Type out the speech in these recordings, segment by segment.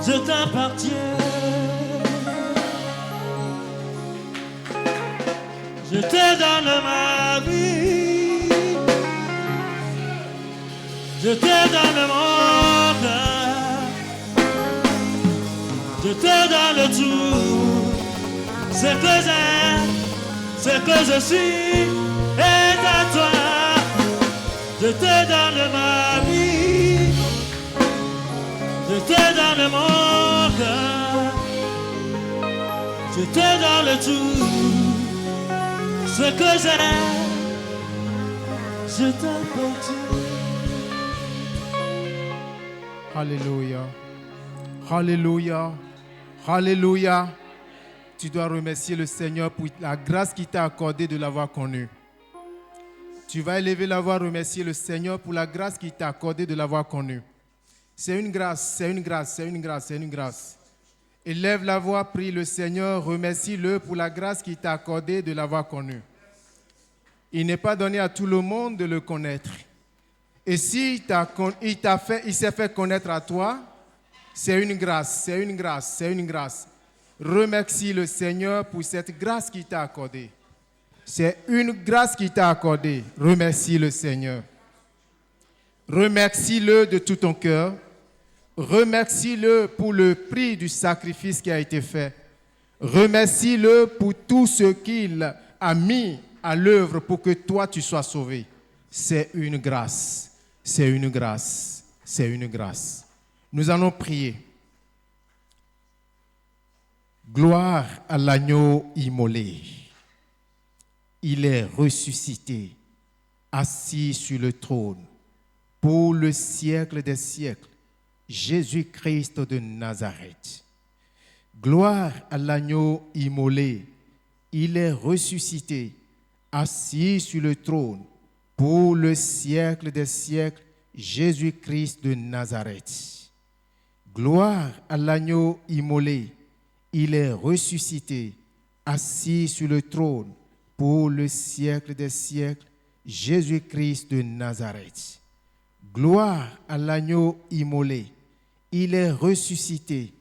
je t'appartiens. Je te donne ma vie, je te donne mon cœur, je te donne tout, ce que j'ai, ce que je suis, est à toi. Je te donne ma vie, je te donne mon cœur, je te donne tout, ce que j'ai, je t'appartiens. Alléluia. Alléluia. Alléluia. Tu dois remercier le Seigneur pour la grâce qu'il t'a accordée de l'avoir connu. Tu vas élever la voix, remercier le Seigneur pour la grâce qu'il t'a accordée de l'avoir connu. C'est une grâce, c'est une grâce, c'est une grâce, c'est une grâce. Élève la voix, prie le Seigneur, remercie-le pour la grâce qu'il t'a accordée de l'avoir connu. Il n'est pas donné à tout le monde de le connaître. Et s'il il s'est fait connaître à toi, c'est une grâce, c'est une grâce, c'est une grâce. Remercie le Seigneur pour cette grâce qu'il t'a accordée. C'est une grâce qu'il t'a accordée. Remercie le Seigneur. Remercie-le de tout ton cœur. Remercie-le pour le prix du sacrifice qui a été fait. Remercie-le pour tout ce qu'il a mis à l'œuvre pour que toi tu sois sauvé. C'est une grâce. C'est une grâce. C'est une grâce. Nous allons prier. Gloire à l'agneau immolé. Il est ressuscité, assis sur le trône, pour le siècle des siècles, Jésus-Christ de Nazareth. Gloire à l'agneau immolé, il est ressuscité, assis sur le trône, pour le siècle des siècles, Jésus-Christ de Nazareth. Gloire à l'agneau immolé, il est ressuscité, assis sur le trône, pour le siècle des siècles, Jésus-Christ de Nazareth. Gloire à l'agneau immolé, il est ressuscité,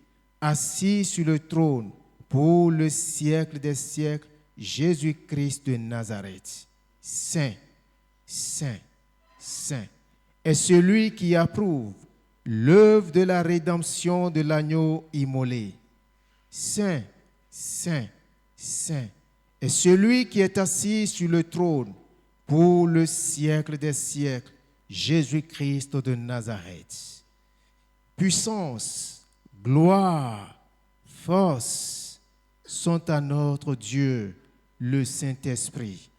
assis sur le trône, pour le siècle des siècles, Jésus-Christ de Nazareth. Saint, Saint, Saint est celui qui approuve l'œuvre de la rédemption de l'agneau immolé. Saint, Saint, Saint est celui qui est assis sur le trône pour le siècle des siècles, Jésus-Christ de Nazareth. Puissance, gloire, force sont à notre Dieu, le Saint-Esprit,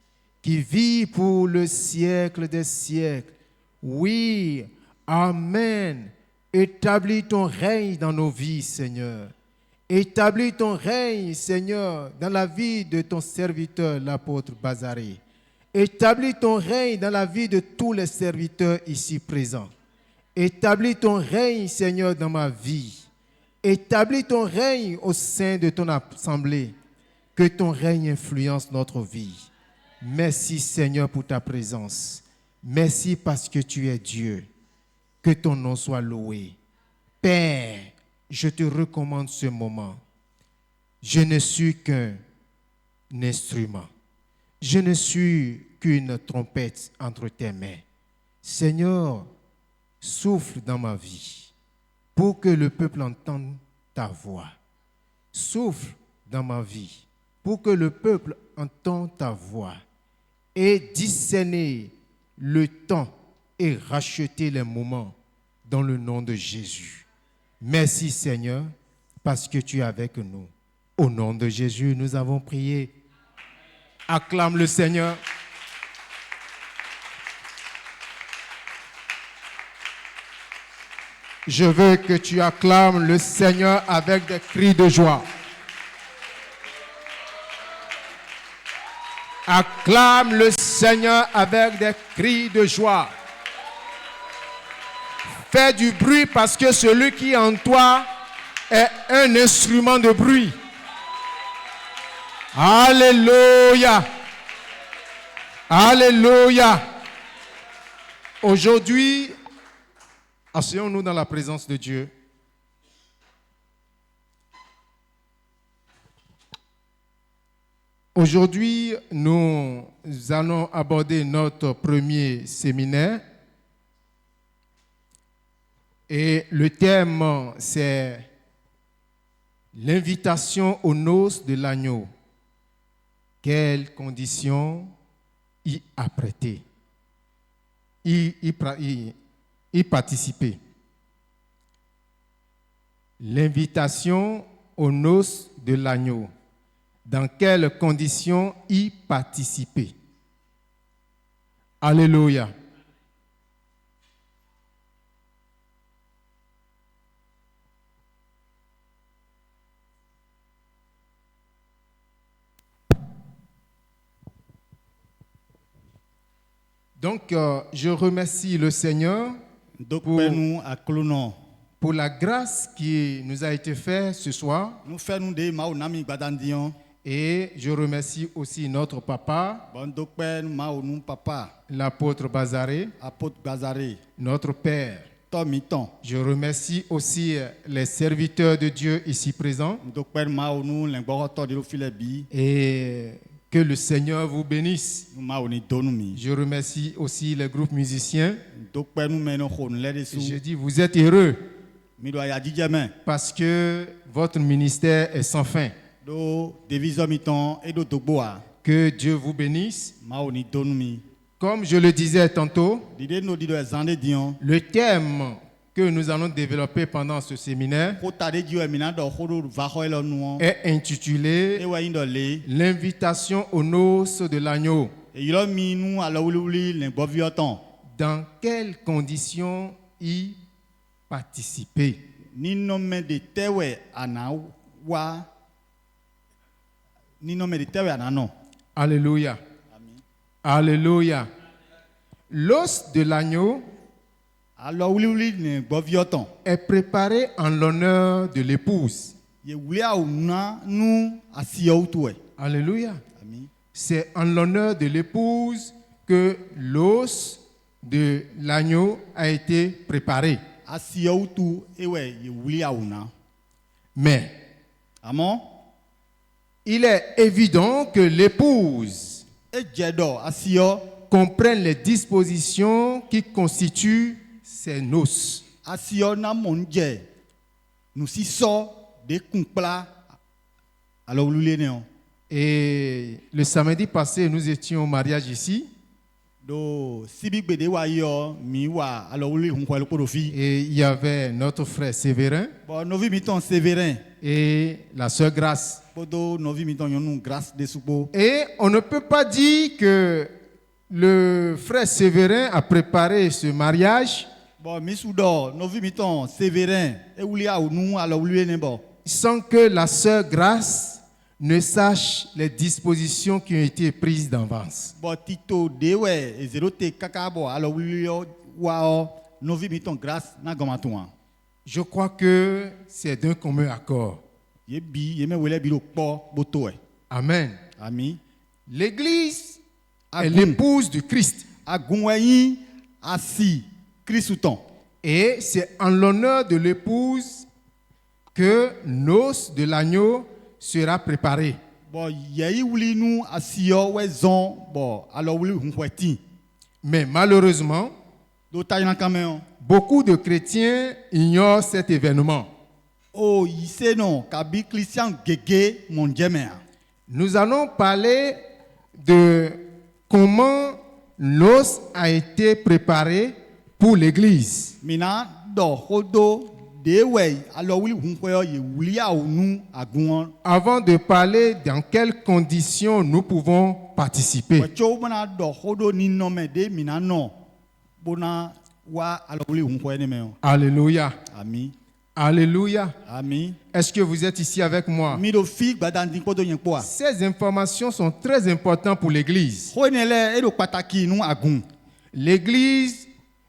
qui vit pour le siècle des siècles. Oui, Amen. Établis ton règne dans nos vies, Seigneur. Établis ton règne, Seigneur, dans la vie de ton serviteur, l'apôtre Bazaré. Établis ton règne dans la vie de tous les serviteurs ici présents. Établis ton règne, Seigneur, dans ma vie. Établis ton règne au sein de ton assemblée. Que ton règne influence notre vie. Merci, Seigneur, pour ta présence. Merci parce que tu es Dieu. Que ton nom soit loué. Père, je te recommande ce moment. Je ne suis qu'un instrument. Je ne suis qu'une trompette entre tes mains. Seigneur, souffle dans ma vie pour que le peuple entende ta voix. Souffle dans ma vie pour que le peuple entende ta voix et discerner le temps et racheter les moments dans le nom de Jésus. Merci Seigneur, parce que tu es avec nous. Au nom de Jésus, nous avons prié. Acclame le Seigneur. Je veux que tu acclames le Seigneur avec des cris de joie. Acclame le Seigneur avec des cris de joie. Fais du bruit parce que celui qui est en toi est un instrument de bruit. Alléluia. Alléluia. Aujourd'hui, asseyons-nous dans la présence de Dieu. Aujourd'hui, nous allons aborder notre premier séminaire et le thème, c'est l'invitation aux noces de l'agneau. Quelles conditions y apprêter, y participer. L'invitation aux noces de l'agneau. Dans quelles conditions y participer? Alléluia. Donc, je remercie le Seigneur pour la grâce qui nous a été faite ce soir. Et je remercie aussi notre papa, l'apôtre Bazaré, notre père. Je remercie aussi les serviteurs de Dieu ici présents. Et que le Seigneur vous bénisse. Je remercie aussi les groupes musiciens. Je dis, vous êtes heureux parce que votre ministère est sans fin. Que Dieu vous bénisse. Comme je le disais tantôt, le thème que nous allons développer pendant ce séminaire est intitulé « L'invitation aux noces de l'agneau ». Dans quelles conditions y participer? Alléluia. Alléluia. L'os de l'agneau est préparé en l'honneur de l'épouse. Alléluia. C'est en l'honneur de l'épouse que l'os de l'agneau a été préparé. Mais il est évident que l'épouse comprenne les dispositions qui constituent ces noces. Et le samedi passé, nous étions au mariage ici. Et il y avait notre frère Séverin et la sœur Grâce. Et on ne peut pas dire que le frère Séverin a préparé ce mariage sans que la sœur Grâce ne sache les dispositions qui ont été prises d'avance. Je crois que c'est d'un commun accord. Amen. L'Église est l'épouse de Christ. Et c'est en l'honneur de l'épouse que noces de l'agneau sera préparé. Mais malheureusement, beaucoup de chrétiens ignorent cet événement. Nous allons parler de comment l'os a été préparé pour l'Église. Avant de parler dans quelles conditions nous pouvons participer. Alléluia. Alléluia. Est-ce que vous êtes ici avec moi? Ces informations sont très importantes pour l'Église. L'Église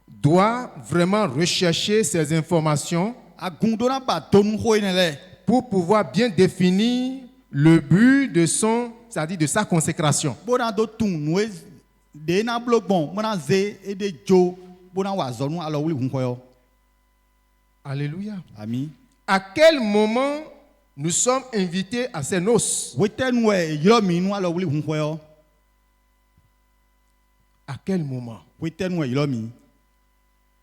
doit vraiment rechercher ces informations pour pouvoir bien définir le but de son, c'est-à-dire de sa consécration. Alléluia. À quel moment nous sommes invités à ces noces. Weten we yilo mi nu alo wuli hunwe yo. À quel moment? Weten we yilo mi.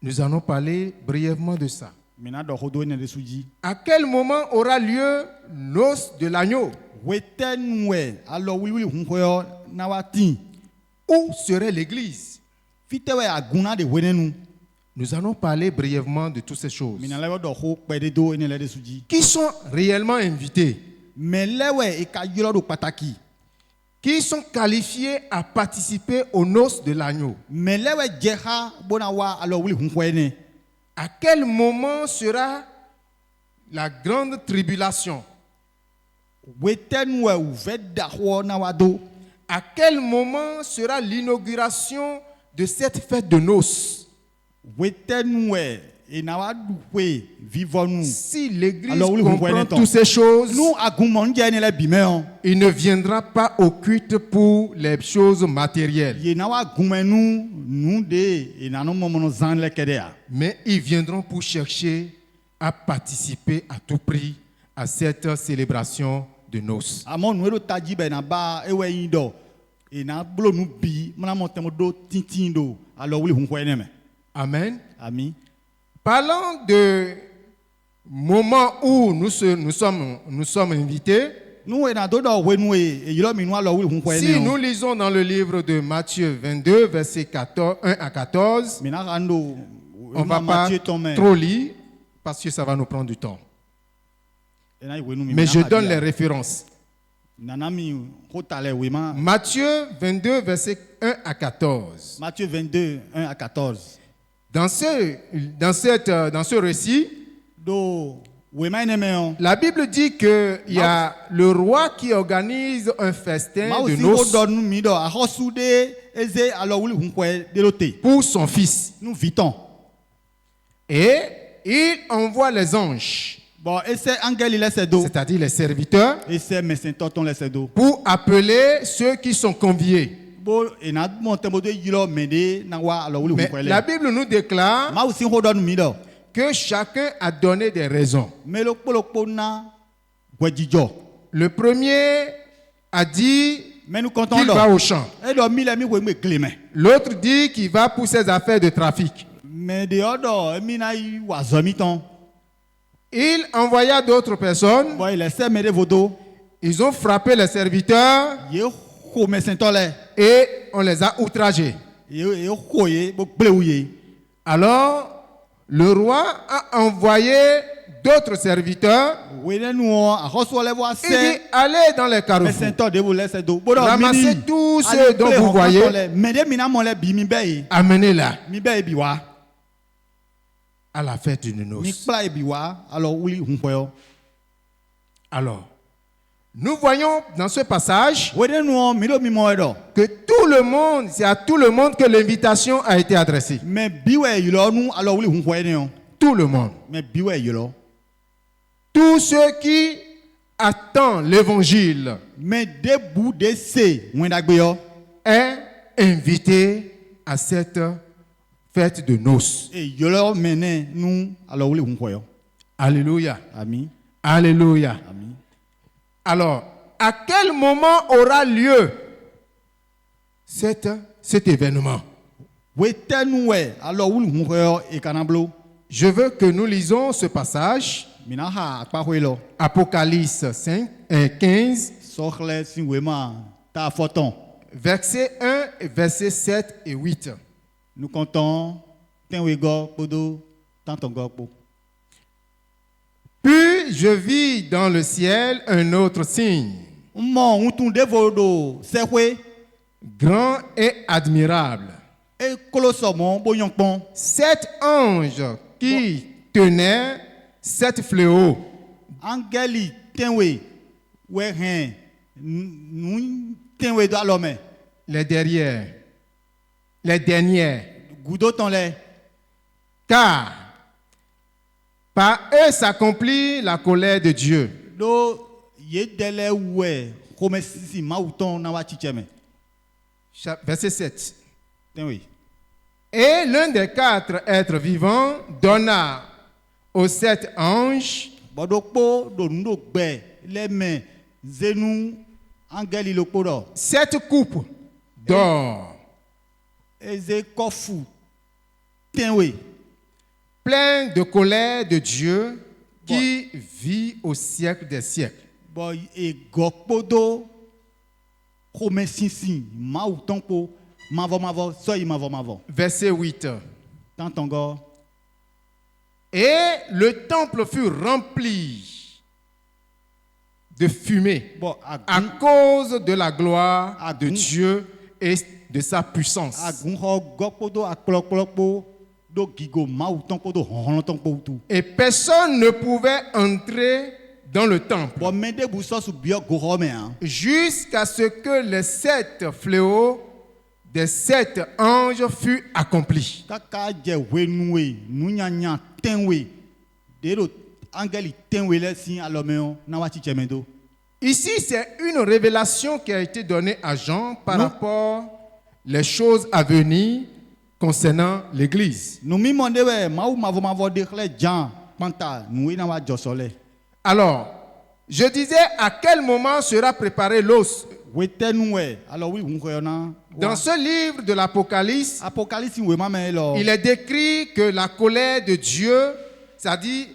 Nous allons parler brièvement de ça. Mina do hodo ne de suji. À quel moment aura lieu noces de l'agneau? Weten we alo wuli hunwe yo na wa tin. Où serait l'église? Fite we aguna de wenenu. Nous allons parler brièvement de toutes ces choses. Mina lewe do ho pede do ene le de suji. Qui sont réellement invités? Mais lewe e ka yilo do pataki. Qui sont qualifiés à participer aux noces de l'agneau? Mais lewe jeha bona wa alo wuli hunwe ne. À quel moment sera la grande tribulation? Weten we uveda ho na wa do. À quel moment sera l'inauguration de cette fête de noces? Weten we e na wa duwe vivonu. Si l'Église Alors, oui, vous voyez comprend le temps. toutes ces choses, Nous agumon jene le bime. il ne viendra pas au culte pour les choses matérielles, Ye na wa gumenu nu de e na no momo zan le kedea. mais ils viendront pour chercher à participer à tout prix à cette célébration de noces. Amon nu ro taji be na ba ewe yin do. E na blo nu bi, mona montemo do tintin do. Alors wuli hunwe ne me. Amen. Ami. Parlant de moment où nous sommes invités, Nu e na do do wenu e yilo mi nu alors wuli hunwe si ne. nous lisons dans le livre de Matthieu 22, versets 1 à 14, Mina rando on ne va pas trop lire parce que ça va nous prendre du temps. Mais je donne les références. Nanami hotale wema. Matthieu 22, versets 1 à 14. Matthieu 22, 1 à 14. Dans ce récit, Do wema ene me on. la Bible dit qu'il y a le roi qui organise un festin Ma de aussi noces hodonu mi do a hosude eze alors wuli hunkwe de lote. pour son fils. Nous vitons. Et il envoie les anges, Bon, ese angel il laisse do. c'est-à-dire les serviteurs, Ese mesin toton laisse do. pour appeler ceux qui sont conviés. Bo ena monte mo de yilo mede na wa alors wuli Mais hunkwe le. la Bible nous déclare Ma aussi hodonu mi do. que chacun a donné des raisons. Me lokpo na gwejijo. Le premier a dit Mais nous comptons qu'il do. va au champ. E do mi le mi we me gleme. L'autre dit qu'il va pour ses affaires de trafic. Mais de odo mi na yi wa zomi ton. Il envoya d'autres personnes. Bon, il laisse me de vodo. Ils ont frappé les serviteurs Ye ho mesin tole. et on les a outragés. Ye ho ye bo bleuye. Alors, le roi a envoyé d'autres serviteurs. Wele nou a hoso le wa Il dit, se. allez dans les carrefours. Mesin to de vous laisse do. Bodo Ramassez tous ceux dont vous voyez. Mais de mina mon le bi mi be. Amenez-la Mi be bi wa. à la fête d'une Mi noce. pla bi wa. Alors wuli hunko. Alors, nous voyons dans ce passage Wele nou mi do mi mo edo. que tout le monde, c'est à tout le monde que l'invitation a été adressée. Mais biwe yilo nou alors wuli hunko ne on. Tout le monde. Mais biwe yilo. Tous ceux qui attendent l'évangile Mais debout de se wendagbe yo. est invité à cette fête de noces. Et yolo mene nou alors wuli hunko yo. Alléluia. Ami. Alléluia. Ami. Alors, à quel moment aura lieu cet événement? Wetenwe alors wuli hunko yo e kanablo. Je veux que nous lisons ce passage, Mina ha akpahwelo. Apocalypse 15, Sokhle si wema ta photon. versets 1, versets 7 et 8. Nous comptons tenwego podo tantongo po. Puis je vis dans le ciel un autre signe, Mon untun devodo sehwe grand et admirable. e kolosomo boyonkpon. 7 anges qui tenaient 7 fléaux. Angeli tenwe we hen nu tenwe do alome. Les dernières. Gudo ton le. Car par eux s'accomplit la colère de Dieu. Do ye dele we kome sisi mauton na wa chicheme. Verset 7. Tenwe. Et l'un des 4 êtres vivants donna aux 7 anges Bodokpo do ndo gbe les mains zenu angeli lo podo. Cette coupe d'or Eze kofu tenwe. pleine de colère de Dieu qui vit au siècle des siècles. Bo e gokpodo kome sinsin ma utonpo mavo soyi mavo. Verset 8. Tantongo. Et le temple fut rempli de fumée Bon, à cause de la gloire de Agun. Dieu et de sa puissance. agunho gokpodo aklokpo do gigo ma utonpo do hontonpo tu. Et personne ne pouvait entrer dans le temple Bon mende buso su bio gohome hein. jusqu'à ce que les 7 fléaux des 7 anges furent accomplis. Kaka je wenue nunyanya tenwe. Dero angeli tenwe le sin alomeo na wati chemendo. Ici, c'est une révélation qui a été donnée à Jean par Non. rapport les choses à venir concernant l'Église. Nous mi monde we mavo dekle jan panta nous na wa josole. Alors, je disais à quel moment sera préparé l'os. Wetenu we alors oui hunko na. Dans ce livre de l'Apocalypse, Apocalypse we ma me lo. il est décrit que la colère de Dieu, c'est-à-dire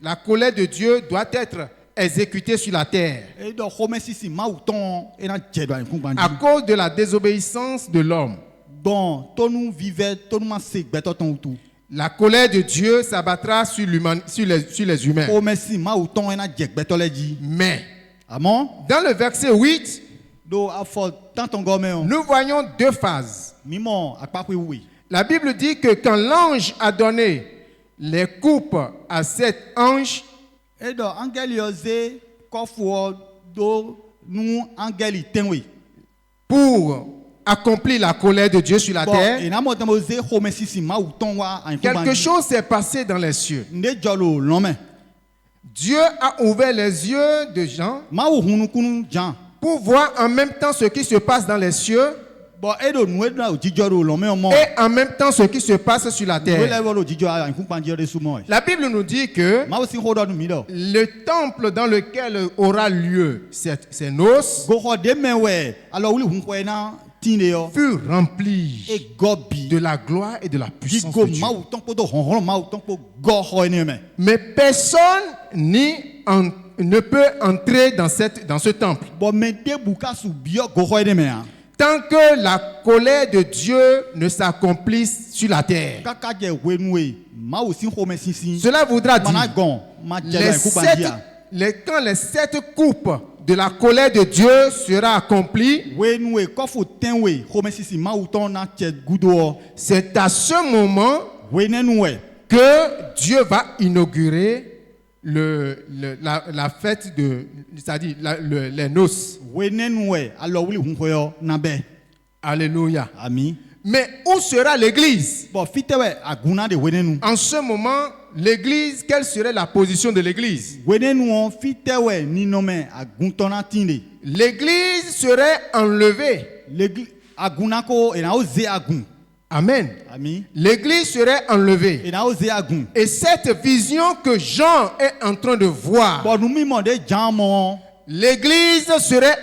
la colère de Dieu doit être exécutée sur la terre E do home sisi ma uton e na jedo en kun à cause de la désobéissance de l'homme. Bon, tonu vive, tonu ma se gbeto ton utu. La colère de Dieu s'abattra sur les humains. Home si ma uton e na je gbeto le di. Mais, Amen. dans le verset 8, Do afo tanton gome on. nous voyons 2 phases. Mimo akpakwe oui. La Bible dit que quand l'ange a donné les coupes à 7 anges, E do angeli oze kofu do nu angeli tenwe. pour accomplir la colère de Dieu sur la Bon, terre, e na mo tamo ze home sisi ma uton wa en quelque chose s'est passé dans les cieux. Ne jolo lome. Dieu a ouvert les yeux de Jean Ma u hunu kunu jan. pour voir en même temps ce qui se passe dans les cieux Bon, e do nu e do jijoro lome o mo. et en même temps ce qui se passe sur la We terre. level o jijo en kun panji de sumo. La Bible nous dit que Ma o si hodo nu mi do. le temple dans lequel aura lieu ces noces Goho de mewe alors oui hunko e na tinde yo. fut rempli E gobi. de la gloire et de la puissance Gigo de Dieu. ma uton po do honhon ma uton po goho ene me. Mais personne ne peut entrer dans ce temple Bon mede buka su bio goho ene me hein. tant que la colère de Dieu ne s'accomplisse sur la terre. Kaka je wenue ma o si home sisi. Cela voudra Mana dire gon ma les jela en kun panji. quand les 7 coupes de la colère de Dieu sera accomplie, Wenue kofu tenwe home sisi ma uton na che gudo. c'est à ce moment Wenenue. que Dieu va inaugurer la fête c'est-à-dire les noces. Wenenue alors oui hunko yo na be. Alléluia. Ami. Mais où sera l'église? Bon fitewe aguna de wenenu. En ce moment, l'église, quelle serait la position de l'église? Wenenu on fitewe ni nome aguntona tinde. L'église serait enlevée. L'église aguna ko ena oze agun. Amen. Ami. L'église serait enlevée. Ena oze agun. Et cette vision que Jean est en train de voir, Bon nous mi monde jamo. l'église serait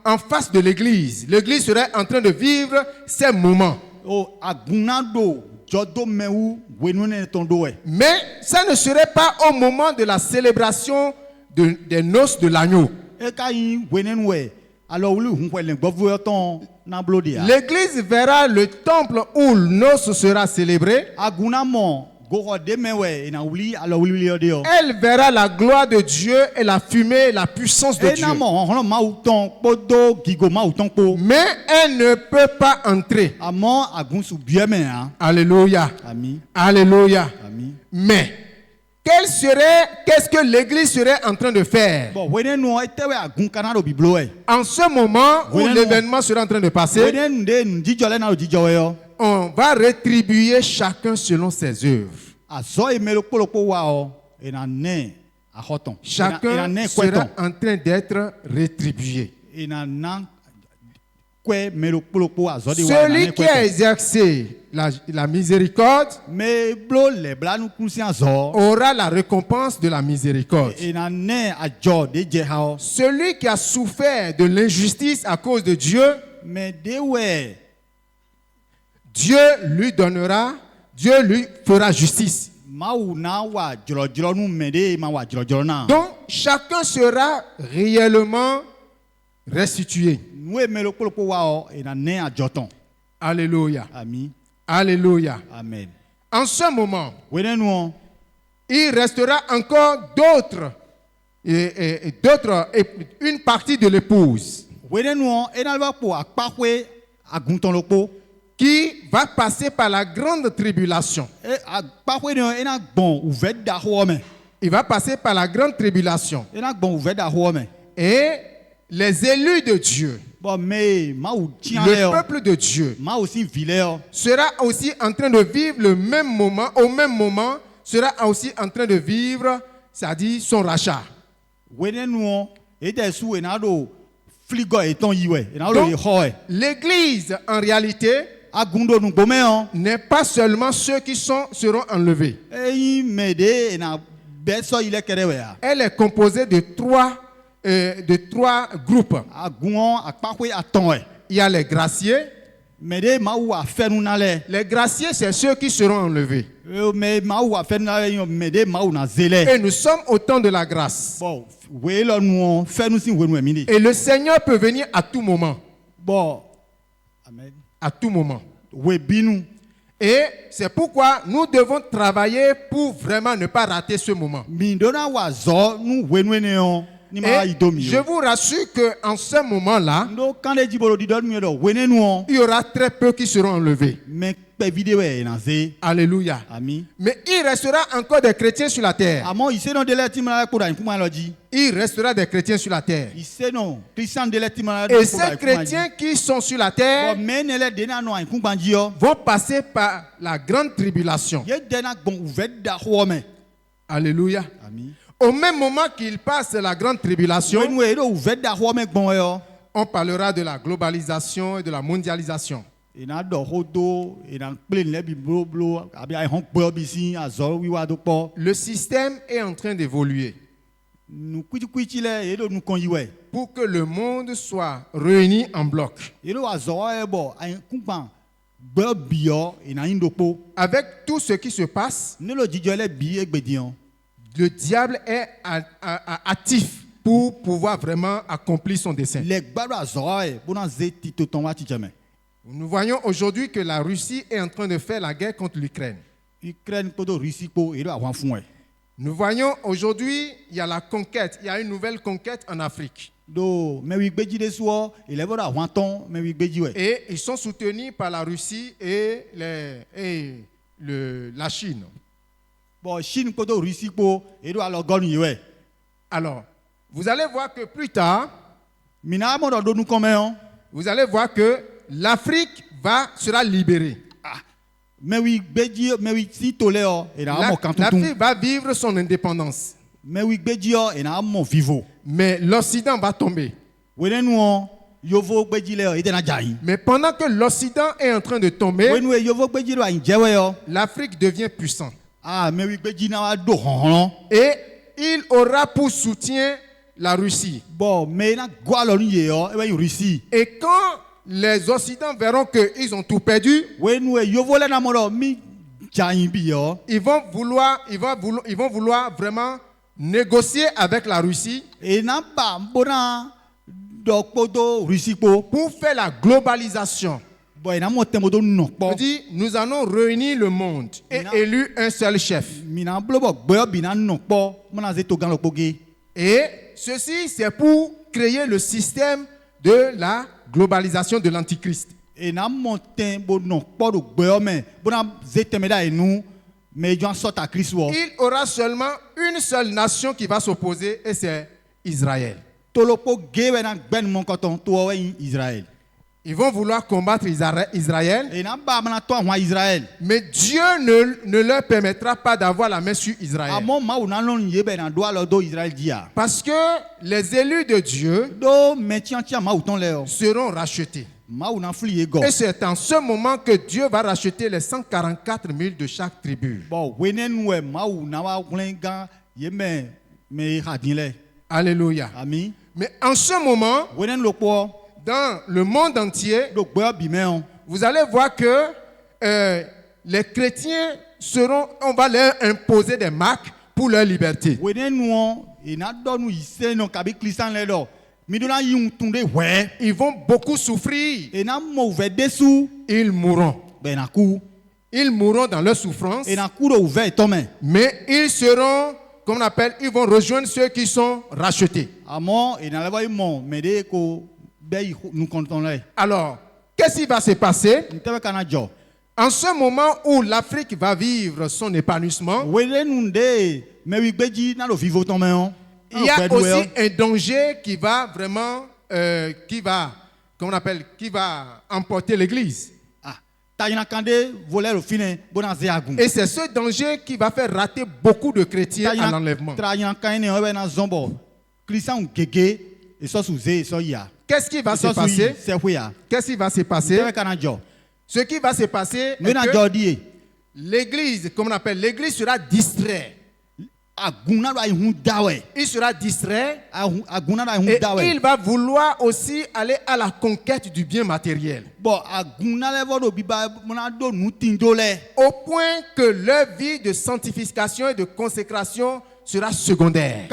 en face de l'église. L'église serait en train de vivre ces moments. O aguna do jodo mewu wenune tondo e. Mais ça ne serait pas au moment de la célébration des noces de l'agneau. E ka yin wenenu e. Alors oui hunko le gbovu ton na blodia. L'église verra le temple où le noce sera célébré. Aguna mo goho de mewe ena wuli alors wuli de yo. Elle verra la gloire de Dieu et la fumée et la puissance de Dieu. Ena mo honhon ma uton podo gigo ma uton po. Mais elle ne peut pas entrer. Amo agun su bieme hein. Alléluia. Ami. Alléluia. Ami. Mais qu'est-ce que l'église serait en train de faire Bon wenenu etewe agun kanaro biblo e. en ce moment où Oui, l'événement sera en train de passer? Wenenu de njijole na ojijole yo. On va rétribuer chacun selon ses œuvres. Aso emelo poloko wa o ena ne ahoton. Chacun ena ne sera kweton. en train d'être rétribué. Ena na kwe me lo kpolo azɔ de wa Celui nane qui kwe a tɔ. exercé la miséricorde Me blo le bla nu kusi azɔ. aura la récompense de la miséricorde. Ena ne adzɔ de dze ha o. Celui qui a souffert de l'injustice à cause de Dieu, Me de wɛ. Dieu lui donnera, Dieu lui fera justice. Mawu na wa dzrɔdzrɔ nu me de ma wa dzrɔdzrɔ na. Donc, chacun sera réellement restitué. Nu me lo kpolo wa o ena ne adzɔ tɔn. Alléluia. Ami. Alléluia. Amen. En ce moment, Wene nu o. il restera encore d'autres, une partie de l'épouse Wene nu o ena ba kpo akpaxwe aguntɔn lo kpo. qui va passer par la grande tribulation. Akpaxwe ne ena gbɔn uvɛ da xɔ me. Il va passer par la grande tribulation. Ena gbɔn uvɛ da xɔ me. Et les élus de Dieu, Bon me mawu tia lɛ le o. peuple de Dieu, Mawu si vi lɛ o. sera aussi en train de vivre le même moment, au même moment, sera aussi en train de vivre, c'est-à-dire son rachat. Wene nu o ede su ena do fligɔ etɔn yi wɛ ena do Donc, exɔ wɛ. l'Église, en réalité, Agundo nu gbɔmɛ o. n'est pas seulement ceux qui seront enlevés. Eyi me de ena bɛ sɔ yi lɛ kɛ ɖe wɛa. Elle est composée de trois groupes. Agun akpaxwe atɔn wɛ. Il y a les graciés. Me de mawu afɛ nu na lɛ. Les graciés, c'est ceux qui seront enlevés. Me mawu afɛ nu na lɛ yi me de mawu na ze lɛ. Et nous sommes au temps de la grâce. Bon wee lɔ nu o fɛ nu si wenu ɛmi de. Et le Seigneur peut venir à tout moment. Bon amen. À tout moment. We binu. Et c'est pourquoi nous devons travailler pour vraiment ne pas rater ce moment. Mi dona wa zɔ nu wenu ne o. Ni ma yi do Et mi je o. vous rassure qu'en ce moment-là, Ndo kan de jibolo di dɔ nu yɛ dɔ wene nu o. il y aura très peu qui seront enlevés. Me kpɛ vide wɛ na ze. Alléluia. Ami. Mais il restera encore des chrétiens sur la terre. Àmọ́ ìṣe de lɛ ti ma kó da nkuma lɔ dzi. Il restera des chrétiens sur la terre. Ìṣe náà kristian de lɛ ti ma Et ces chrétiens qui sont sur la terre Bon mɛ ne lɛ de na nɔ nkuma dzi yɔ. vont passer par la grande tribulation. Ye de na gbɔn uvɛ da xɔ mɛ. Alléluia. Ami. Au même moment qu'ils passent la grande tribulation, Wenu ye ɖo uvɛ da xɔ mɛ gbɔn yɔ. on parlera de la globalisation et de la mondialisation. Ena dɔ xodo ena kple ne bi bloblo abi ahɔn kpɔ bi si azɔ wiwa do kpɔ. Le système est en train d'évoluer Nu kuitikuitsi lɛ ye ɖo nukɔn yi wɛ. pour que le monde soit réuni en bloc. Ye ɖo azɔ yɛ bɔ ahikugba gbɛ bi yɔ ena yin do kpo. Avec tout ce qui se passe, Ne lo dzidzɔ lɛ bi egbedi yɔ. le diable est actif pour pouvoir vraiment accomplir son dessein. Le gbɛɖo azɔ yɛ bona ze tito tɔn wa titsɛ mɛ. Nous voyons aujourd'hui que la Russie est en train de faire la guerre contre l'Ukraine. Ukraine kpoto Russie kpo ye ɖo ahɔn fún wɛ. Nous voyons aujourd'hui, il y a la conquête, il y a une nouvelle conquête en Afrique. Do mɛwi gbedzi de soɔ ele bɔ ɖo ahɔn tɔn mɛwi gbedzi wɛ. Et ils sont soutenus par la Russie et la Chine. Bon Chine kpoto Russie kpo ye ɖo alɔ gɔnu yi wɛ. Alors, vous allez voir que plus tard, Mina mɔ dɔ do nukɔmɛ yɔ. vous allez voir que l'Afrique sera libérée. Mɛwi gbedzi mɛwi si to lɛ yɔ ena amɔ kan tuntun. L'Afrique va vivre son indépendance. Mɛwi gbedzi yɔ ena amɔ vivo. Mais l'Occident va tomber. Wɛnɛnu yɔ yovo gbedzi lɛ yɔ etena dza yi. Mais pendant que l'Occident est en train de tomber, Wɛnu ye yovo gbedzi do ayin jɛwɛ yɔ. l'Afrique devient puissante. Mɛwi gbedzi na wa do hɔnhlɔn. Et il aura pour soutien la Russie. Bon mɛ na gɔ alɔ nu ye yɔ ebe yi Russie. Et quand les Occidentaux verront qu'ils ont tout perdu, Wɛnu ye yovo lɛ na mɔ dɔ mi dza yi bi yɔ. ils vont vouloir vraiment négocier avec la Russie Ena ba bona dɔ kpoto Russie kpo. pour faire la globalisation. Bon ena mɔ tɛmɛ do nɔ On kpɔ. dit, nous allons réunir le monde et Non. élire un seul chef. Mina blo bɔ gbɛyɔ bi na nɔ kpɔ mɔna ze to gan lɔ kpo ge. Et ceci, c'est pour créer le système de la globalisation de l'Antichrist. Ena mɔ tɛ bo nɔ kpɔ do gbɛyɔ mɛ bona ze tɛmɛ da yi nu mɛ jɔn sɔta Kristu wɔ. Il aura seulement une seule nation qui va s'opposer et c'est Israël. Tolokpo ge bɛ na gbɛnu mɔ kɔtɔn to wɔ yi Israël. Ils vont vouloir combattre Israël, Ena ba mana to ahɔn Israël. mais Dieu ne leur permettra pas d'avoir la main sur Israël. Amɔ mawu na lɔnu ye bɛ na do alɔ do Israël dzia. Parce que les élus de Dieu Do mɛ tiɲɛtiɲɛ mawu tɔn lɛ yɔ. seront rachetés. Maou na fli ego. Et c'est en ce moment que Dieu va racheter les 144 000 de chaque tribu. Bon, wenen we maou na wa glenga yeme me hadinle. Alléluia. Ami. Mais en ce moment, Wenen lokpo dans le monde entier, lokpo bimeon. vous allez voir que les chrétiens on va leur imposer des marques pour leur liberté. Wenen nou e na do nou ise no kabi Christian le do. Mi do na yun tunde we. Ils vont beaucoup souffrir. E na mo ve desu. Ils mourront. Ben na ku. Ils mourront dans leur souffrance. E na ku do ve tome. Mais ils seront, comme on appelle, ils vont rejoindre ceux qui sont rachetés. Amo e na leva imon me de ko be nous konton le. Alors, qu'est-ce qui va se passer? Ntebe kana jo. En ce moment où l'Afrique va vivre son épanouissement, Wenen nou de me wi gbeji na lo vivo tome on. il y a aussi un danger qui va vraiment, comment on appelle, qui va emporter l'Église. Et c'est ce danger qui va faire rater beaucoup de chrétiens à l'enlèvement. Qu'est-ce qui va se passer? Qu'est-ce qui va se passer? Ce qui va se passer est que l'Église, comme on appelle, l'Église sera distraite. Il sera distrait et il va vouloir aussi aller à la conquête du bien matériel. Au point que leur vie de sanctification et de consécration sera secondaire.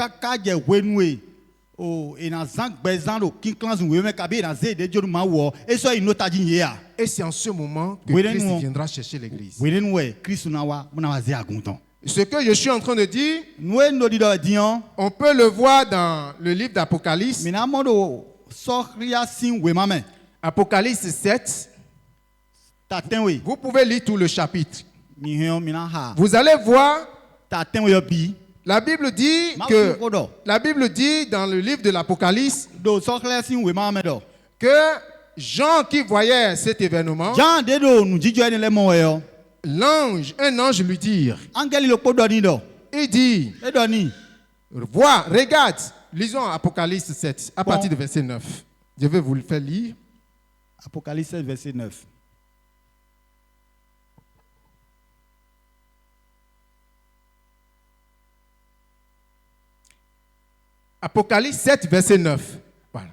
Et c'est en ce moment que Christ viendra chercher l'Église. Ce que je suis en train de dire, on peut le voir dans le livre d'Apocalypse. Apocalypse 7. Vous pouvez lire tout le chapitre. Vous allez voir, la Bible dit dans le livre de l'Apocalypse que Jean qui voyait cet événement, un ange lui dit, il dit, vois, regarde, lisons Apocalypse 7 à partir du verset 9. Je vais vous le faire lire. Apocalypse 7, verset 9. Apocalypse 7, verset 9. Voilà.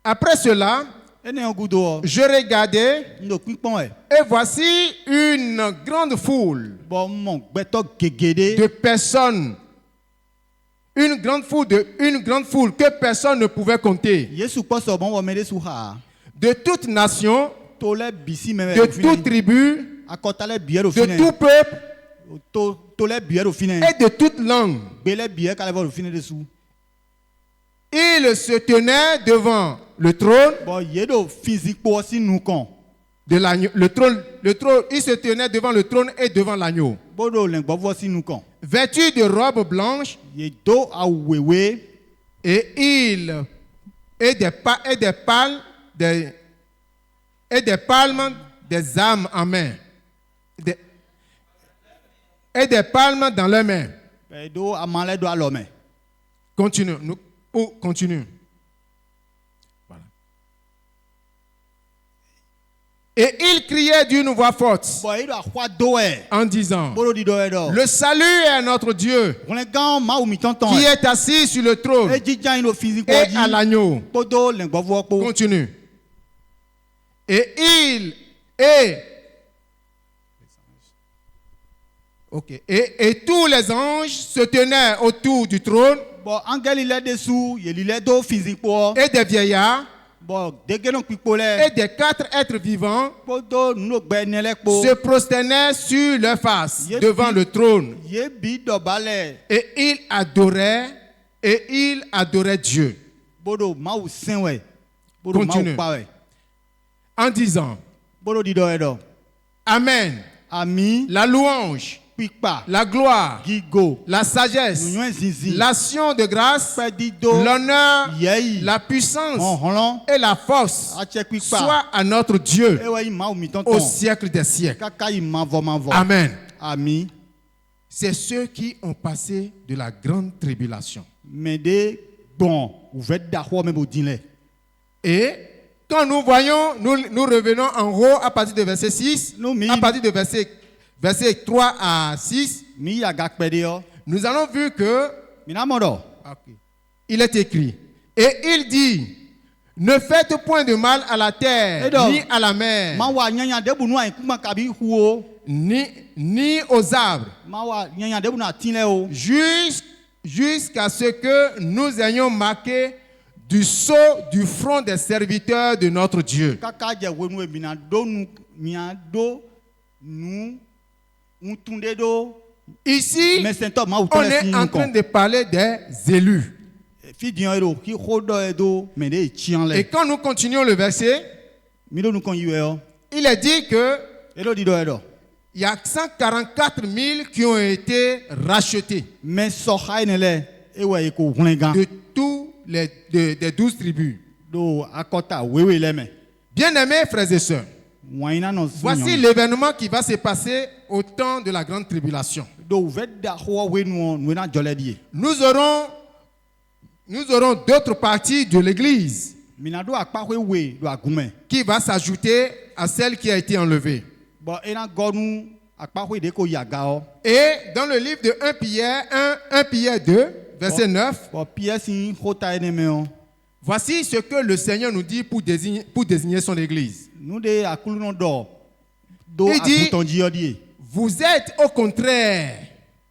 Après cela, je regardais et voici une grande foule de personnes. Une grande foule que personne ne pouvait compter. De toute nation, de toute tribu, de tout peuple et de toute langue. Il se tenait devant le trône de l'agneau. Il se tenait devant le trône et devant l'agneau. Vêtu de robes blanches et des palmes, des âmes en main. Et des palmes dans leurs mains. Continue. Continue. Voilà. Et il criait d'une voix forte en disant, le salut est à notre Dieu qui est assis sur le trône et à l'agneau. Continue. Et tous les anges se tenaient autour du trône et des vieillards et des 4 êtres vivants se prosternaient sur leur face devant le trône et ils adoraient Dieu. Continue. En disant, Amen. La louange, la gloire, la sagesse, l'action de grâce, l'honneur, la puissance et la force soit à notre Dieu au siècle des siècles. Amen. C'est ceux qui ont passé de la grande tribulation. Et Quand nous voyons, nous revenons en haut à partir de verset 6, à partir de verset 3 à 6, mi ya gakpede yo. nous allons vu que Mina modo. il est écrit, et il dit, ne faites point de mal à la terre, ni à la mer, Ma wa nyanya debu nu ai kuma kabi huo. ni aux arbres, Ma wa nyanya debu na tinle o. jusqu'à ce que nous ayons marqué du sceau du front des serviteurs de notre Dieu. Kaka je wenu e mina do nu mia do nu untunde do. Ici, Mais sento ma on utole est si en train de parler des élus. Fi dian edo ki hodo edo me de chian Et le. quand nous continuons le verset, Mi do nu kon yue yo. il est dit que Edo di do edo. il y a 144 000 qui ont été rachetés Mais so hay ne le ewe ko hungan. de tous les des 12 tribus. Do akota wewe le me. Bien-aimés frères et sœurs, Waina no. voici l'événement qui va se passer au temps de la grande tribulation. Do vedda ho wenu nu na jole die. Nous aurons d'autres parties de l'église Mina do akpa we do agume. qui va s'ajouter à celle qui a été enlevée. Bon ena gonu akpa we de ko yaga o. Et dans le livre de 1 Pierre 2, verset 9, Bon pièce hota ene me o. voici ce que le Seigneur nous dit pour désigner son église. Nu de akulu no do Il dit, aguton di odie. vous êtes au contraire,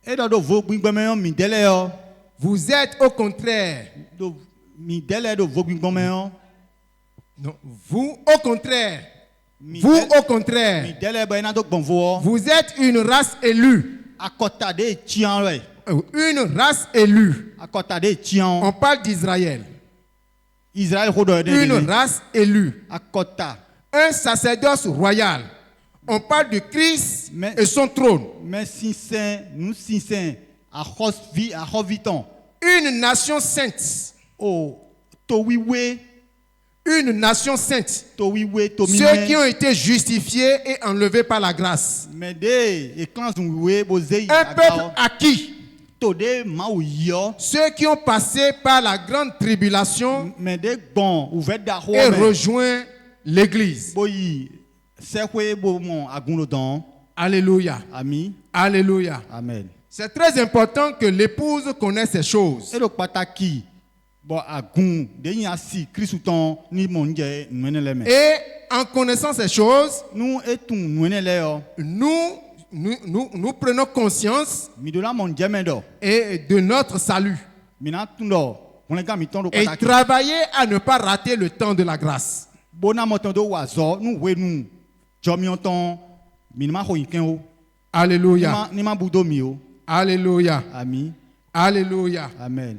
Edo do vo gbingbe me o mi dele yo. vous êtes au contraire, Do mi dele do vo gbingbe me o. non, vous au contraire, Mi vous del- au contraire, Mi dele be na do gbonvo o. vous êtes une race élue, Akota de chian le. une race élue. Akota de chian. On parle d'Israël, Israël hodo de. une race élue, Akota. un sacerdoce royal. On parle de Christ Mais- et son trône. Mais sinsen, nous sinsen a hoviton. Une nation sainte, Oh, to wiwe, une nation sainte. to wiwe, to Ceux qui mime. ont été justifiés et enlevés par la grâce. Mais de, et quand on wiwe, bozei, Un peuple acquis. to de ma ou yo. Ceux qui ont passé par la grande tribulation Mais de bon, ouvert da ho, et mais, rejoint l'église. boyi, sekwe bo mon aguno don. Alléluia. Ami, Alléluia. amen. C'est très important que l'épouse connaisse ces choses. Et le pataki, bon agun, de yin asi, krisouton, ni mon je, nwene le me. Et en connaissant ces choses, Nous etun nwene le yo. nous prenons conscience Mi do la mon jeme do. et de notre salut. Mina tundo, on les gars mi tondo Et pataki. travailler à ne pas rater le temps de la grâce. Bona motondo wazo, nous we nous. Jomi onton, minima ho yinken o. Alléluia. Ni ma budo mi o. Alléluia. Ami, Alléluia. amen.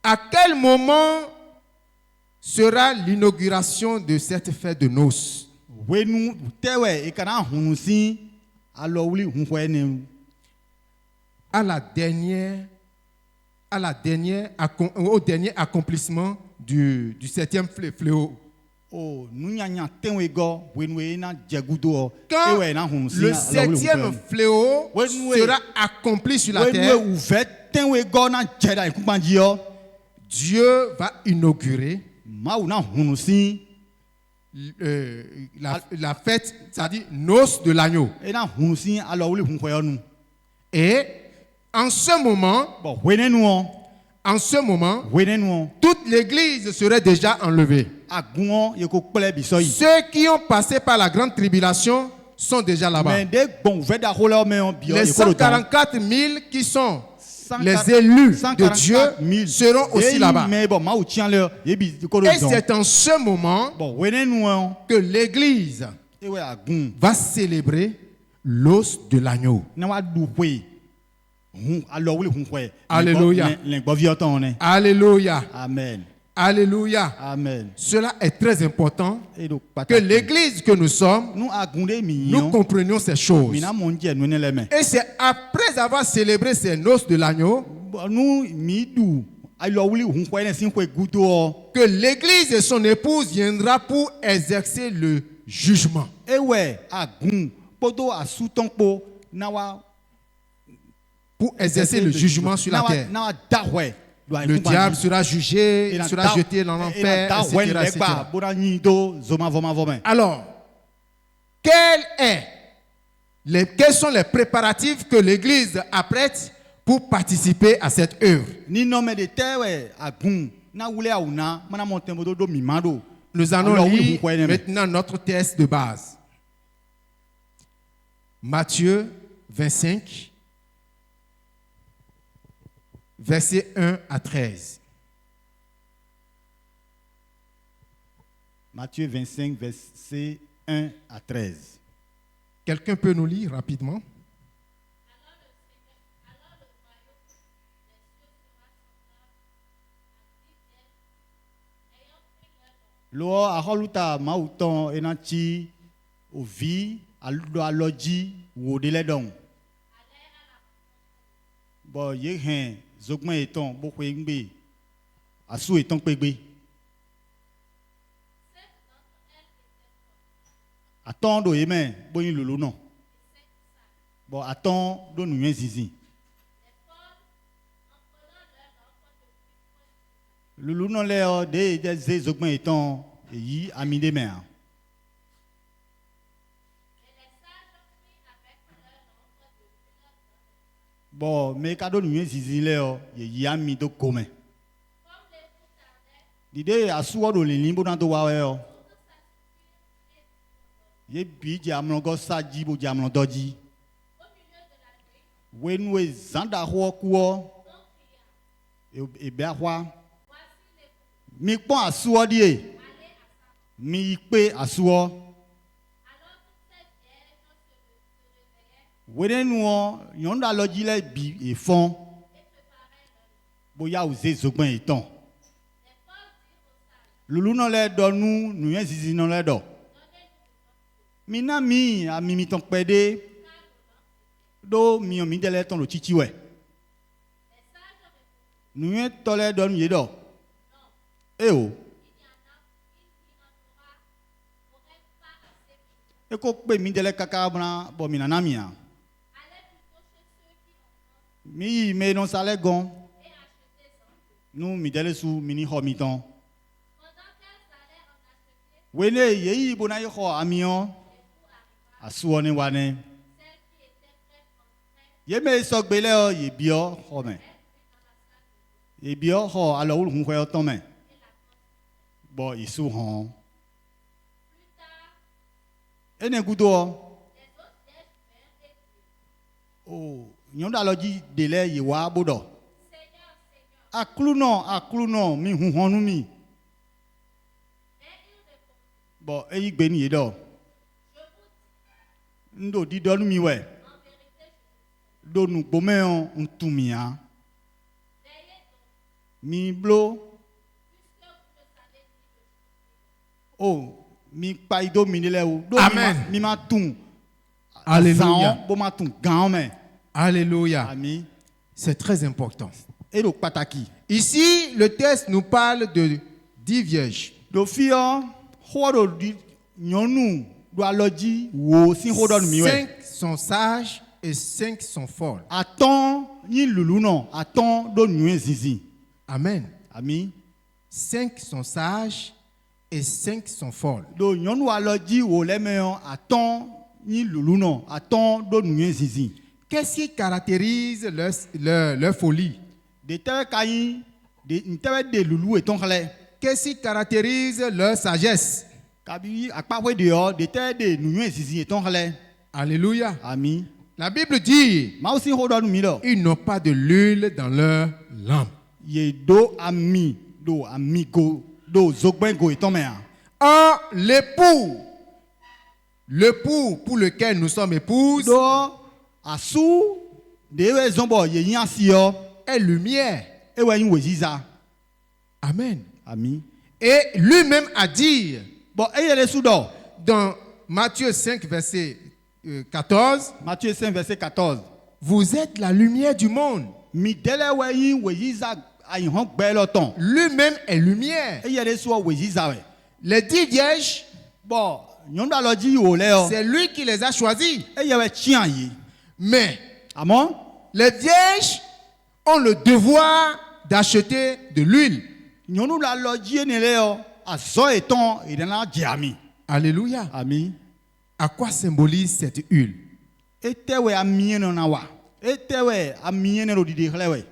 À quel moment sera l'inauguration de cette fête de noces? We nous tewe e kana hunu si alo wuli hunwe ne. Au dernier accomplissement du 7e fléau. Oh, nous nya tenwe go, we nous na jegudo o. Quand Ewe na hunu si le 7e fléau sera accompli sur la we terre, nous ouvert tenwe go na jeda ikupanji o. Dieu va inaugurer Ma ou na hunu si la fête, c'est-à-dire noces de l'agneau. e na hunu si alo wuli hunwe o nu. Et en ce moment, Bon, we ne nu o. We ne nu o. toute l'église serait déjà enlevée. Agun o ye ko pele bisoyi. Ceux qui ont passé par la grande tribulation sont déjà là-bas. Mais de bon veda hola me on bio Les ye ko do don. 144 000 qui sont les élus de Dieu seront aussi là-bas. Mais bon ma ou tian le ye bi ko do Et don. c'est en ce moment Bon we ne nu o. que l'église E we agun. va célébrer l'os de l'agneau. Na wa du hwe. Hun alo wuli hun hwe. Alléluia. Len gbo vi oton ne. Alléluia. Amen. Alléluia. Amen. Cela est très important E do que pataki. l'église que nous sommes, Nous agunde mi nous yon. comprenions ces choses. Mi na mon je nu ne le me. Et c'est après avoir célébré ces noces de l'agneau Nous mi du alo wuli hun hwe ne sin hwe gudo o. que l'église et son épouse viendra pour exercer le jugement. Ewe agun podo asuton po na wa Pour exercer le jugement sur la terre. na wa dahwe Le diable sera jugé, il sera jeté dans l'enfer, etc. Alors, quels sont les préparatifs que l'Église apprête pour participer à cette œuvre? Nous allons lire maintenant notre texte de base. Matthieu 25, versets 1 à 13. Matthieu 25, versets 1 à 13. Quelqu'un peut nous lire rapidement? Lo aholuta mauton enanti ovi aloji wodele don. Bo ye hen zogman eton bo kwe ngbe asu eton pegbe. Attends do yemen bo yin lulu non. Bon attends do nu yen zizi. Lulu non le o de ze zogman eton yi amide men. Bon me kado nu yen zizi le o ye yi ami do komen. Dide asu o do le limbo na do wa we o. Ye bi jamno go saji bo jamno doji. Wenwe zanda ho kuo. E be ahwa. Mi pon asuo die. Mi pe asuo. Wenu o yonda loji le bi e fon. Boya oze zogban eton. Lulu non le do nu yen zizi non le do. Mina mi a mi ton pede do mi o mi dele ton lo chichi we. Nu yen tole do nu yedo. Eh oh. E ko pe mi dele kaka bna bo mi nana mi a. Mi me non sale gon. Nu mi dele su mini ho mi ton. Wene yeyi bona ye ho amion. Asuone wane. Ye me sogbele o ye bio ho me. Ye bio ho alo ul hun ho ton me. Bo isu hon. Ene gudo o nyonda loji dele ye wa bodo. Akluno mi hun honu mi. Bo eyi gbe ni yedo. Ndo di donu mi we. Do nu gbome on ntumia. Mi blo. Oh, mi pa ido mi le o. Amen. Mi ma tun. Alléluia. Bo ma tun gan me. Alléluia. Amen. C'est très important. Et le pataki. Ici, le texte nous parle de 10 vierges. Do fio ho do di nyonu do aloji wo sin ho do mi we. 5 sont sages et 5 sont folles. Attends ni lulu non, attends do nu zizi. Amen. Amen. 5 sont sages et 5 sont folles. Do nyonu aloji wo le meon attends ni lulu non, attends do nu zizi. Qu'est-ce qui caractérise leur folie? De tewe kayin, de ntewe de lulu eton khle. Qu'est-ce qui caractérise leur sagesse? Kabi akpawe de tewe de nu zizi eton khle. Alléluia. Amen. La Bible dit, Ma aussi ho do mi do. ils n'ont pas de l'huile dans leur lampe. Ye do amigo do zogben go eton me. Or, l'époux pour lequel nous sommes épouses Do asu de we zombo ye yin asio est lumière. e we yin weziza. Amen. Amen. Et lui-même a dit Bon, eyele su do. dans Matthieu 5, verset 14, Matthieu 5 verset 14. vous êtes la lumière du monde. Mi dele we yin weziza ayin hon gbe lo ton. Lui-même est lumière. Eyele su weziza we. Les 10 vierges, Bon, nyonda loji o le o. c'est lui qui les a choisis. Eyewe chian yi. Mais Amen. les vierges ont le devoir d'acheter de l'huile. nyɔnu la lɔ dzi ne le yɔ azɔ etɔn edana dzeami. Alléluia. Ami. À quoi symbolise cette huile? Etewe ami ene na wa. Etewe ami ene lo didi xlẽ we.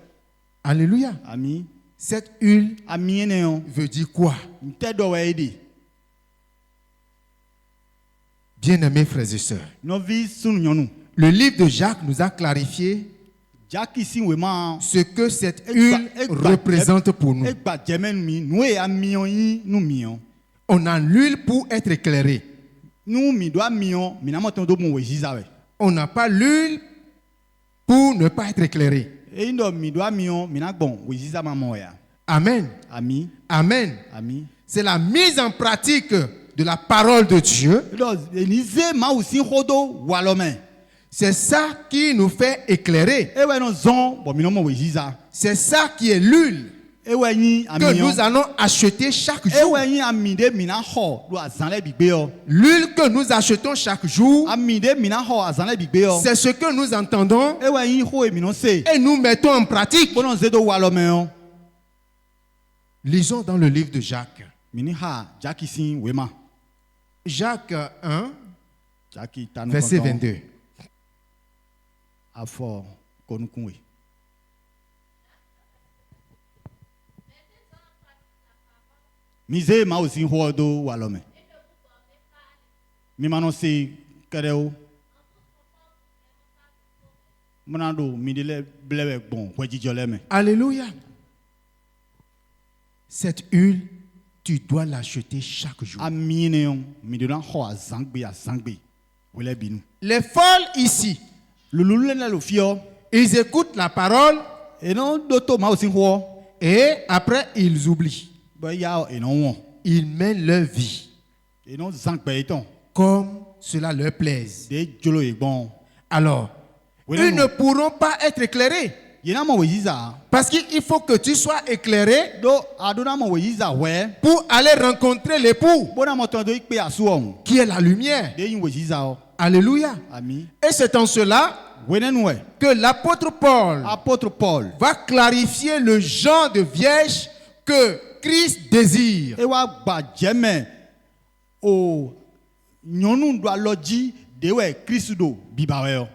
Alléluia. Ami. Cette huile Ami ene yo. veut dire quoi? Nte do we edi. Bien-aimés frères et sœurs, Novi sunu nyɔnu. le livre de Jacques nous a clarifié Jaki si we ma. ce que cette huile représente pour nous. Egba djeme mi. Nou e ami yo yi nou mi yo. On a l'huile pour être éclairé. Nou mi do ami yo. Mi na mo ton do mo we jiza we. On n'a pas l'huile pour ne pas être éclairé. E ndo mi do ami yo. Mi na gbon we jiza ma mo ya. Amen. Ami. Amen. Ami. C'est la mise en pratique de la parole de Dieu. Elize ma aussi rodo walome. C'est ça qui nous fait éclairer. Ewe no zon bo mi no mo we jiza. C'est ça qui est l'huile Ewe yin que ami yo. nous allons acheter chaque jour. Ewe yin ami de mi na ho do azan le bigbe yo. L'huile que nous achetons chaque jour, Ami de mi na ho azan le bigbe yo. c'est ce que nous entendons Ewe yin ho e mi no se. et nous mettons en pratique. Bono zedo walome yo. Lisons dans le livre de Jacques. Mini ha Jaki sin wema. Jacques 1, Jaki tanu verset konton. 22. Afo konukunwe. Mise ma aussi rodo walome. Mi mano se kereo. Monado mi dele blewe bon wejijole me. Alléluia. Cette huile, tu dois l'acheter chaque jour. Ami ne yon mi de lan ho azangbe. Wele binu. Les folles ici, Lulu le lo fio. ils écoutent la parole E non doto ma aussi ho. et après ils oublient. Ba ya e non won. Ils mènent leur vie E non zangbe eton. comme cela leur plaise. De jolo e bon. Alors, Oui, ils non. ne pourront pas être éclairés. Yena mo wejiza. Parce qu'il faut que tu sois éclairé Do adona mo wejiza we. pour aller rencontrer l'époux Bona mo tondo ikpe asu on. qui est la lumière. De yin wejiza o. Alléluia. Ami. Et c'est en cela Wenen we. que l'apôtre Paul Apôtre Paul. va clarifier le genre de vierge que Christ désire. E wa gba jeme o nyɔnu do alɔdzi de we Kristu do biba we o.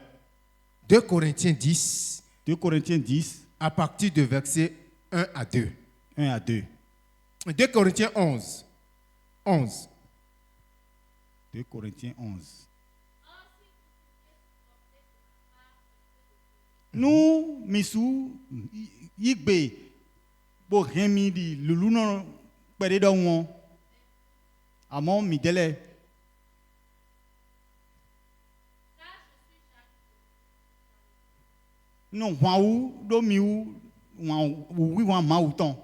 2 Corinthiens 10, 2 Corinthiens 10, à partir de versets 1 à 2. 1 à 2. 2 Corinthiens 11. 11. 2 Corinthiens 11. Nous, misu, yigbe, bo remi di lulu no pere do won. Amon mi dele. Non, wan ou, do mi ou, wan ou, wan ma ou ton.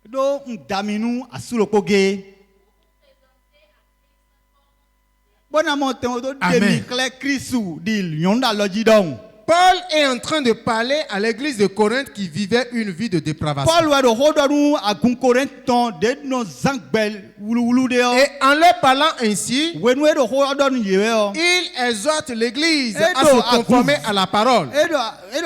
Do ndaminu asulo koge. Bona monte do Amen. demi clair Christou di yonda loji don. Paul est en train de parler à l'église de Corinthe qui vivait une vie de dépravation. Paul wa do hodo nu agun Corinthon de no zangbel wulu de o. Et en leur parlant ainsi, Wenu e do hodo nu yewe o. il exhorte l'église Et à donc, se conformer à la parole. Edo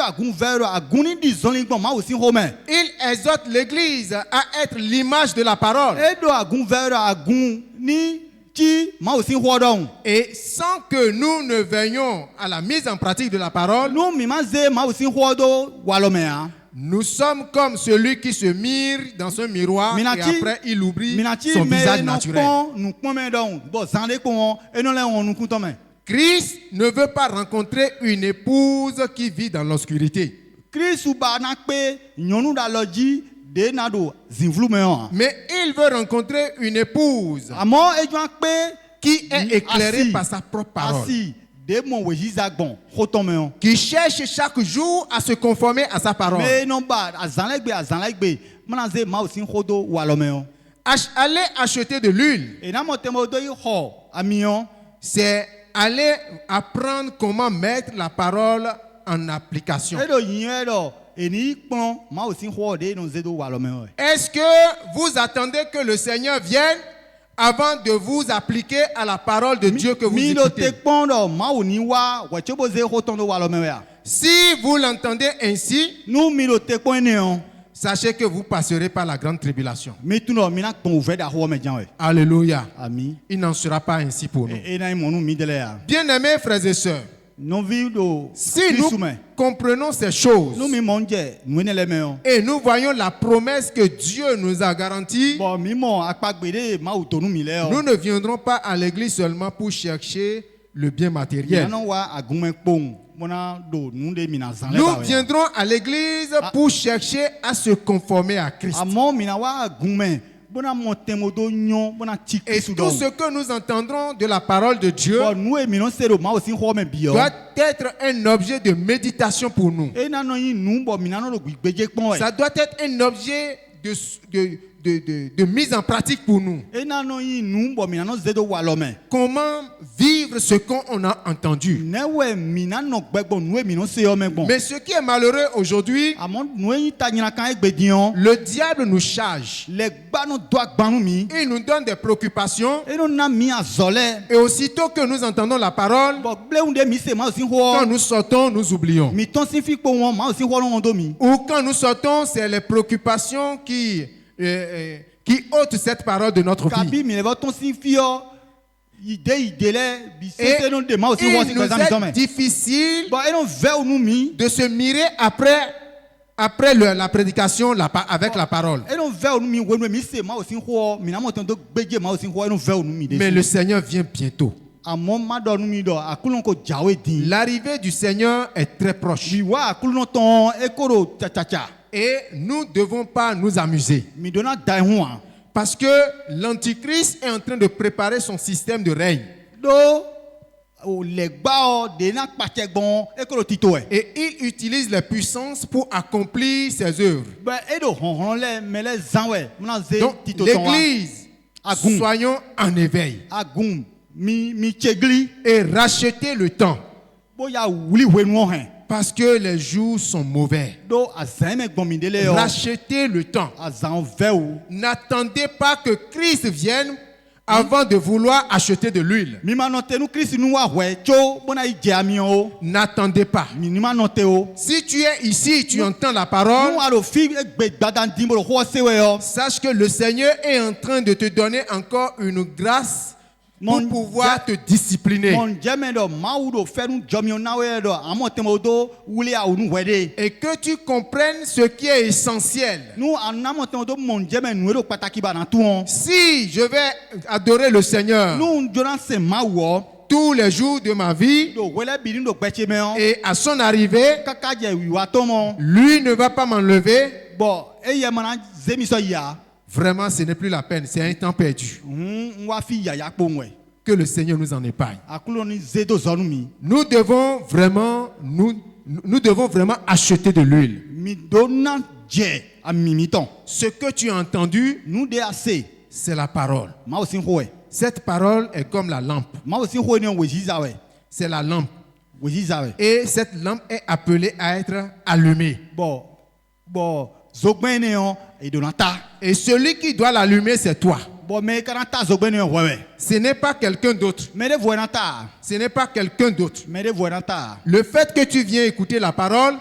agun vero agun ni di zoni gbon ma osi home. Il exhorte l'église à être l'image de la parole. Edo agun vero agun ni ti ma osi hodo. Et sans que nous ne veillions à la mise en pratique de la parole, Nu mi ma ze ma osi hodo walome a. nous sommes comme celui qui se mire dans un miroir et Minati- après il oublie Minati son me visage no naturel. pon nu pon me don. Bo zande ko e no le won nu kun to me. Christ ne veut pas rencontrer une épouse qui vit dans l'obscurité, Kristu ba na pe nyɔnu da lɔdzi de na do zinvlu me o. mais il veut rencontrer une épouse Amɔ edua pe qui est éclairée Assis. par sa propre parole, asi de mo wejiza gbɔn xɔtɔ me o. qui cherche chaque jour à se conformer à sa parole. Me nɔba azãlegbe mana ze ma osi xodo walɔ me o. Aller acheter de l'huile, Enamɔ tɛmɛ do yi xɔ ami o. c'est aller apprendre comment mettre la parole en application. Edo yin edo eni kplɔ ma osi xɔ de no ze do walɔ me o. Est-ce que vous attendez que le Seigneur vienne avant de vous appliquer à la parole de Dieu que vous Mi do te écoutez? kpɔn dɔ ma o ni wa wɔtse bo ze xɔtɔ do walɔ me o ya. Si vous l'entendez ainsi, nous mi lo te point néon. sachez que vous passerez par la grande tribulation. Mais tout le monde ton ouvert d'arroi mais ouais. Alléluia. Ami. Il n'en sera pas ainsi pour nous. Et na mon nous mi de là. Bien-aimés frères et sœurs, Non vi do. si nous comprenons ces choses nous mi monje, nous ne les meillons. et nous voyons la promesse que Dieu nous a garantie, Bon mi mon akpagbede ma uto nous mi le. nous ne viendrons pas à l'église seulement pour chercher le bien matériel. Non wa agumen pong. Mona do nous de mina zan le Nous ba. viendrons à l'église pour chercher à se conformer à Christ. Amon mina wa agumen. Bona montemodo nyon, bona Et tikri tout ce que nous entendrons de la parole de Dieu Bon nous e minon sero ma aussi ho me bio. doit être un objet de méditation pour nous. Et na no yin nous bon mina no do gbegbe pon e. Ça doit être un objet de mise en pratique pour nous. Et na no yin nous bon mina no zedo wa lo me. Comment vivre ce qu'on a entendu. Ne we mina no gbegbo nous e minon se yo me bon. Mais ce qui est malheureux aujourd'hui, Amon nous e ta nyina kan egbedion. le diable nous charge. Le gba no do agbanu mi. Il nous donne des préoccupations. Et no na mi azole. Et aussitôt que nous entendons la parole, Bon ble unde mi se ma aussi ho. quand nous sortons, nous oublions. Mi ton si fi po won ma aussi ho no do mi. Ou quand nous sortons, c'est les préoccupations qui ôtent cette parole de notre vie. Kabi mi le ton si fi yo. Ide le bi Et se no de ma aussi ho si il nous ko zami est difficile Bon et no ve nous mi. de se mirer après la prédication avec la parole. Et non ve nous mi we no mi se ma aussi ho. Mi na mo ton do gbeje ma aussi ho e no ve nous mi de. Mais le Seigneur vient bientôt. Amon ma do nous mi do akulon ko jawe din. L'arrivée du Seigneur est très proche. Mi wa akulon ton e koro cha cha cha. Et nous ne devons pas nous amuser. Mi dona dai ho an. Parce que l'Antichrist est en train de préparer son système de règne. Do o le gba o de na pate gbon e koro tito e. Et il utilise les puissances pour accomplir ses œuvres. Ba e do hon le me le zan we. Mna ze Donc tito ton wa. l'Église, Agoum. soyons en éveil Agum mi chegli. et rachetez le temps. Bo ya wuli we nu hen. Parce que les jours sont mauvais. Do azan me gbon mi de le yo. Rachetez le temps. Azan ve ou. N'attendez pas que Christ vienne avant de vouloir acheter de l'huile. Mi ma note nou Christ nou wa we cho bona ije ami o. N'attendez pas. Mi ni ma note o. Si tu es ici, tu entends la parole, Nou alo fi gbe gbadan dimbo ho se we yo. sache que le Seigneur est en train de te donner encore une grâce pour Mon pouvoir te discipliner. Mon jeme do ma u do fe nu jomi o na we do amo temo do wuli a nu we de. Et que tu comprennes ce qui est essentiel. Nou anamo temo do mon jeme nu do pataki ba na tu on. Si je vais adorer le Seigneur Nou joran se ma wo tous les jours de ma vie do wele bi do gbeche me on. et à son arrivée, Kaka je wi wa to mon. lui ne va pas m'enlever, Bon, e ye mana zemi so ya. vraiment ce n'est plus la peine, c'est un temps perdu. Wa fi ya ya po we. Que le Seigneur nous en épargne. Akulo ni zedo zonu mi. Nous devons vraiment acheter de l'huile. Mi do na je a mimiton. Ce que tu as entendu, Nou de ase. c'est la parole. Ma aussi hoe. Cette parole est comme la lampe. Ma aussi hoe ni we jiza we. C'est la lampe. We jiza we. Et cette lampe est appelée à être allumée. Bon, zogben ne on e do na ta. Et celui qui doit l'allumer, c'est toi. Bon, mais quand ta zogben ne wewe. Ce n'est pas quelqu'un d'autre. Mais de voix na ta. Ce n'est pas quelqu'un d'autre. Mais de voix na ta. Le fait que tu viens écouter la parole,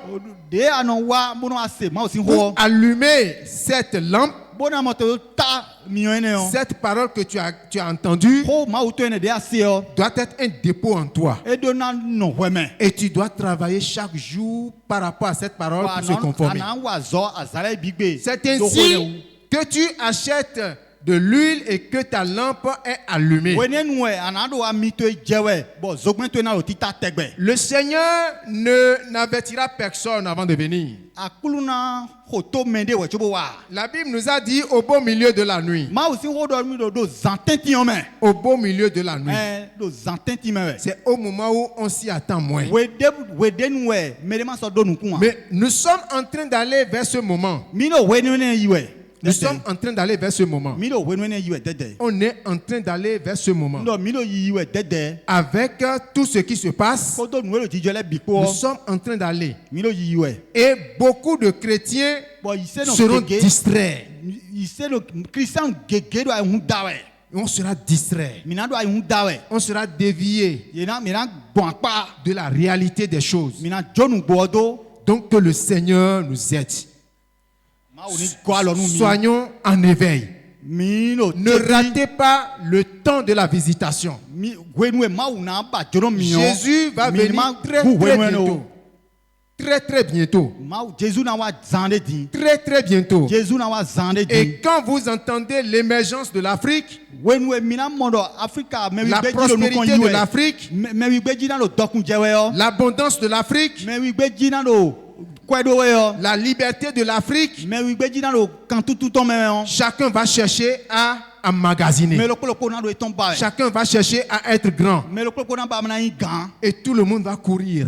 De anon wa mono ase ma aussi pour ho. allumer cette lampe, Bona moto ta mione on. cette parole que tu as entendue, Ho ma uto ne de ase o. doit être un dépôt en toi. E do na no weme. Et tu dois travailler chaque jour par rapport à cette parole pour se conformer. Anan wa zo azale bigbe. C'est ainsi que tu achètes de l'huile et que ta lampe est allumée. Wenen we anado amito jewe. Bon, zogben to na otita tegbe. Le Seigneur n'avertira personne avant de venir. Akuluna hoto mende we chobo wa. La Bible nous a dit au beau milieu de la nuit. Ma aussi ho do mi do zantenti on me. Au beau milieu de la nuit. Do zantenti me we. C'est au moment où on s'y attend moins. Weden we medema so do nu kun. Mais nous sommes en train d'aller vers ce moment. Mi no wenene yiwe. Nous sommes en train d'aller vers ce moment. Mi no wenene yiwe dede. On est en train d'aller vers ce moment. No mi no yiwe dede. Avec tout ce qui se passe, Ko do nu lo dijole biko. nous sommes en train d'aller. Mi no yiwe. Et beaucoup de chrétiens Bon, il sait no seront gege. distraits. Il sait le Christian gege do hun dawe. on sera distrait, mina do ayi da we on sera dévié mina bon pa de la réalité des choses. mina jonu bodo Donc que le Seigneur nous aide. ma oni ko alo nu mi Soyons en éveil. mi no Ne ratez pas le temps de la visitation. mi gwenu e ma una ba jono mi yo Jésus va venir très bientôt. Très bientôt. ma Jésus na wa zande din Très bientôt. Jésus na wa zande din Et quand vous entendez l'émergence de l'Afrique, wenu e mina mondo Africa me wi la gbeji lo nu kon prospérité de yiwe l'Afrique, me wi gbeji na lo dokun jewe yo l'abondance de l'Afrique, me wi gbeji na lo kwedo we yo la liberté de l'Afrique, me wi gbeji na lo kan tutu ton me yo chacun va chercher à emmagasiner. me lo ko na do eton ba we Chacun va chercher à être grand. me lo ko na ba na yin gan Et tout le monde va courir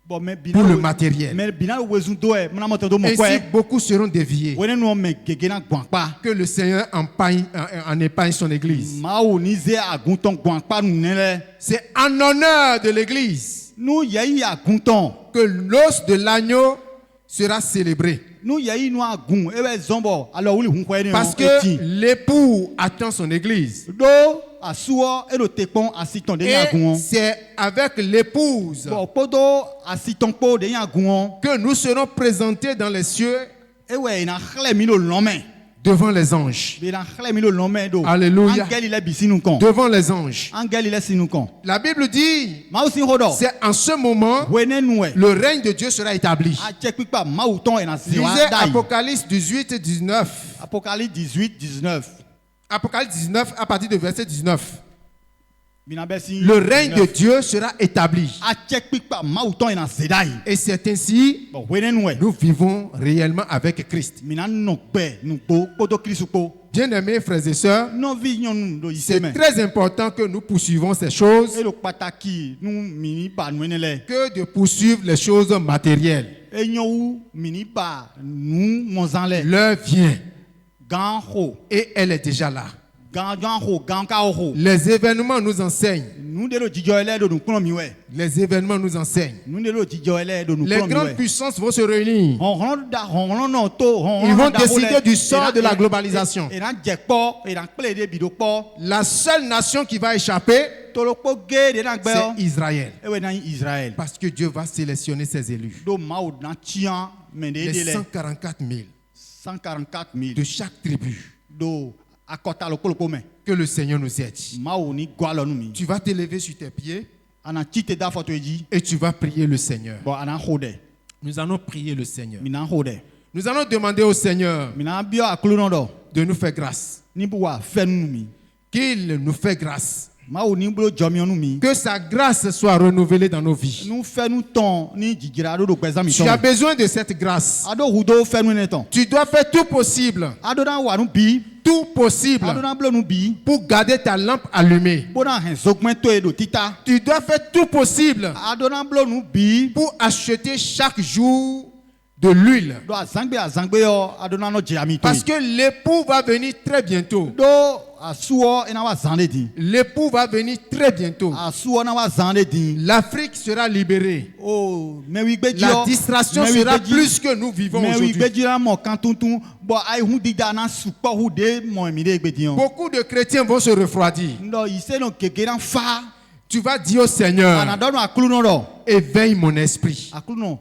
bon me bina pour le matériel. me bina wezu do e na moto do mo Ainsi, kwe beaucoup seront déviés. wene no me gege na gwan pa Que le Seigneur en épargne son Église. ma o ni ze agunton gwan pa nu nele C'est en honneur de l'Église nu yeyi agunton que l'os de l'agneau sera célébré. nu yeyi nu agun ebe zombo alo wuli hun kwe ni Parce que l'époux attend son Église. do asuo elo tekpon asiton de agun Et c'est avec l'épouse bon podo asiton po de agun que nous serons présentés dans les cieux ewe ina khle mi lo lome devant les anges. be na khle mi lo lome do Alléluia. angel ile bisinu kon Devant les anges. angel ile sinu kon La Bible dit, ma o sin hodo c'est en ce moment wene nu e le règne de Dieu sera établi. a je pipa ma o ton ina ziwa Lisez dai Apocalypse 18 et 19. Apocalypse 18 19 Apocalypse 19 à partir de verset 19. mina be sin Le règne de Dieu sera établi. a je pipa ma o ton ina zedai Et c'est ainsi bon wene nu e nous vivons réellement avec Christ. mina no gbe nu gbo podo krisuko Bien-aimés frères et sœurs, no vi nyonu do c'est iseme très important que nous poursuivons ces choses elo pataki nu mini ba nu enele que de poursuivre les choses matérielles. enyowu mini ba nu mozanle L'heure vient gan ho et elle est déjà là. gan ho gan ka ho Les événements nous enseignent. nu de lo jijo ele do nu kuno mi we Les événements nous enseignent. nu de lo jijo ele do nu Les kuno mi grandes we puissances vont se réunir. hon no to Ils vont décider du sort de la globalisation. e na je po e na pele de bido po La seule nation qui va échapper, to lo po ge de na gbe o c'est Israël. e we na Israël Parce que Dieu va sélectionner ses élus. do ma o na tian me de Les le 144 000 144 000 de chaque tribu. do akota lo koloko me Que le Seigneur nous aide. ma o ni gwa lo nu mi Tu vas te lever sur tes pieds ana chite da foto eji et tu vas prier le Seigneur. bon ana hode Nous allons prier le Seigneur. mina hode Nous allons demander au Seigneur mina bio akulu no do de nous faire grâce. ni bu wa fe nu mi Qu'il nous fait grâce. ma o ni blo jomi onu mi Que sa grâce soit renouvelée dans nos vies. nu fe nu ton ni jijira do do gbeza mi Tu as ton besoin de cette grâce. ado hudo fe nu ne ton Tu dois faire tout possible. ado na wa nu bi Tout possible ado na blo nu bi pour garder ta lampe allumée. bo na hen zogmen to e do tita Tu dois faire tout possible ado na blo nu bi pour acheter chaque jour de l'huile. do azangbe yo ado na no je ami to Parce que l'époux va venir très bientôt. do asuo ina wa zande din L'époux va venir très bientôt. asuo na wa zande din L'Afrique sera libérée. o me wi gbeji La distraction sera plus que nous vivons me wi aujourd'hui. gbeji la mo kan tuntun bo ai hu dida na supo hu de mo mi de gbedi on Beaucoup de chrétiens vont se refroidir. ndo ise no keke na fa Tu vas dire au Seigneur, anado no akulu no do éveille mon esprit akulu no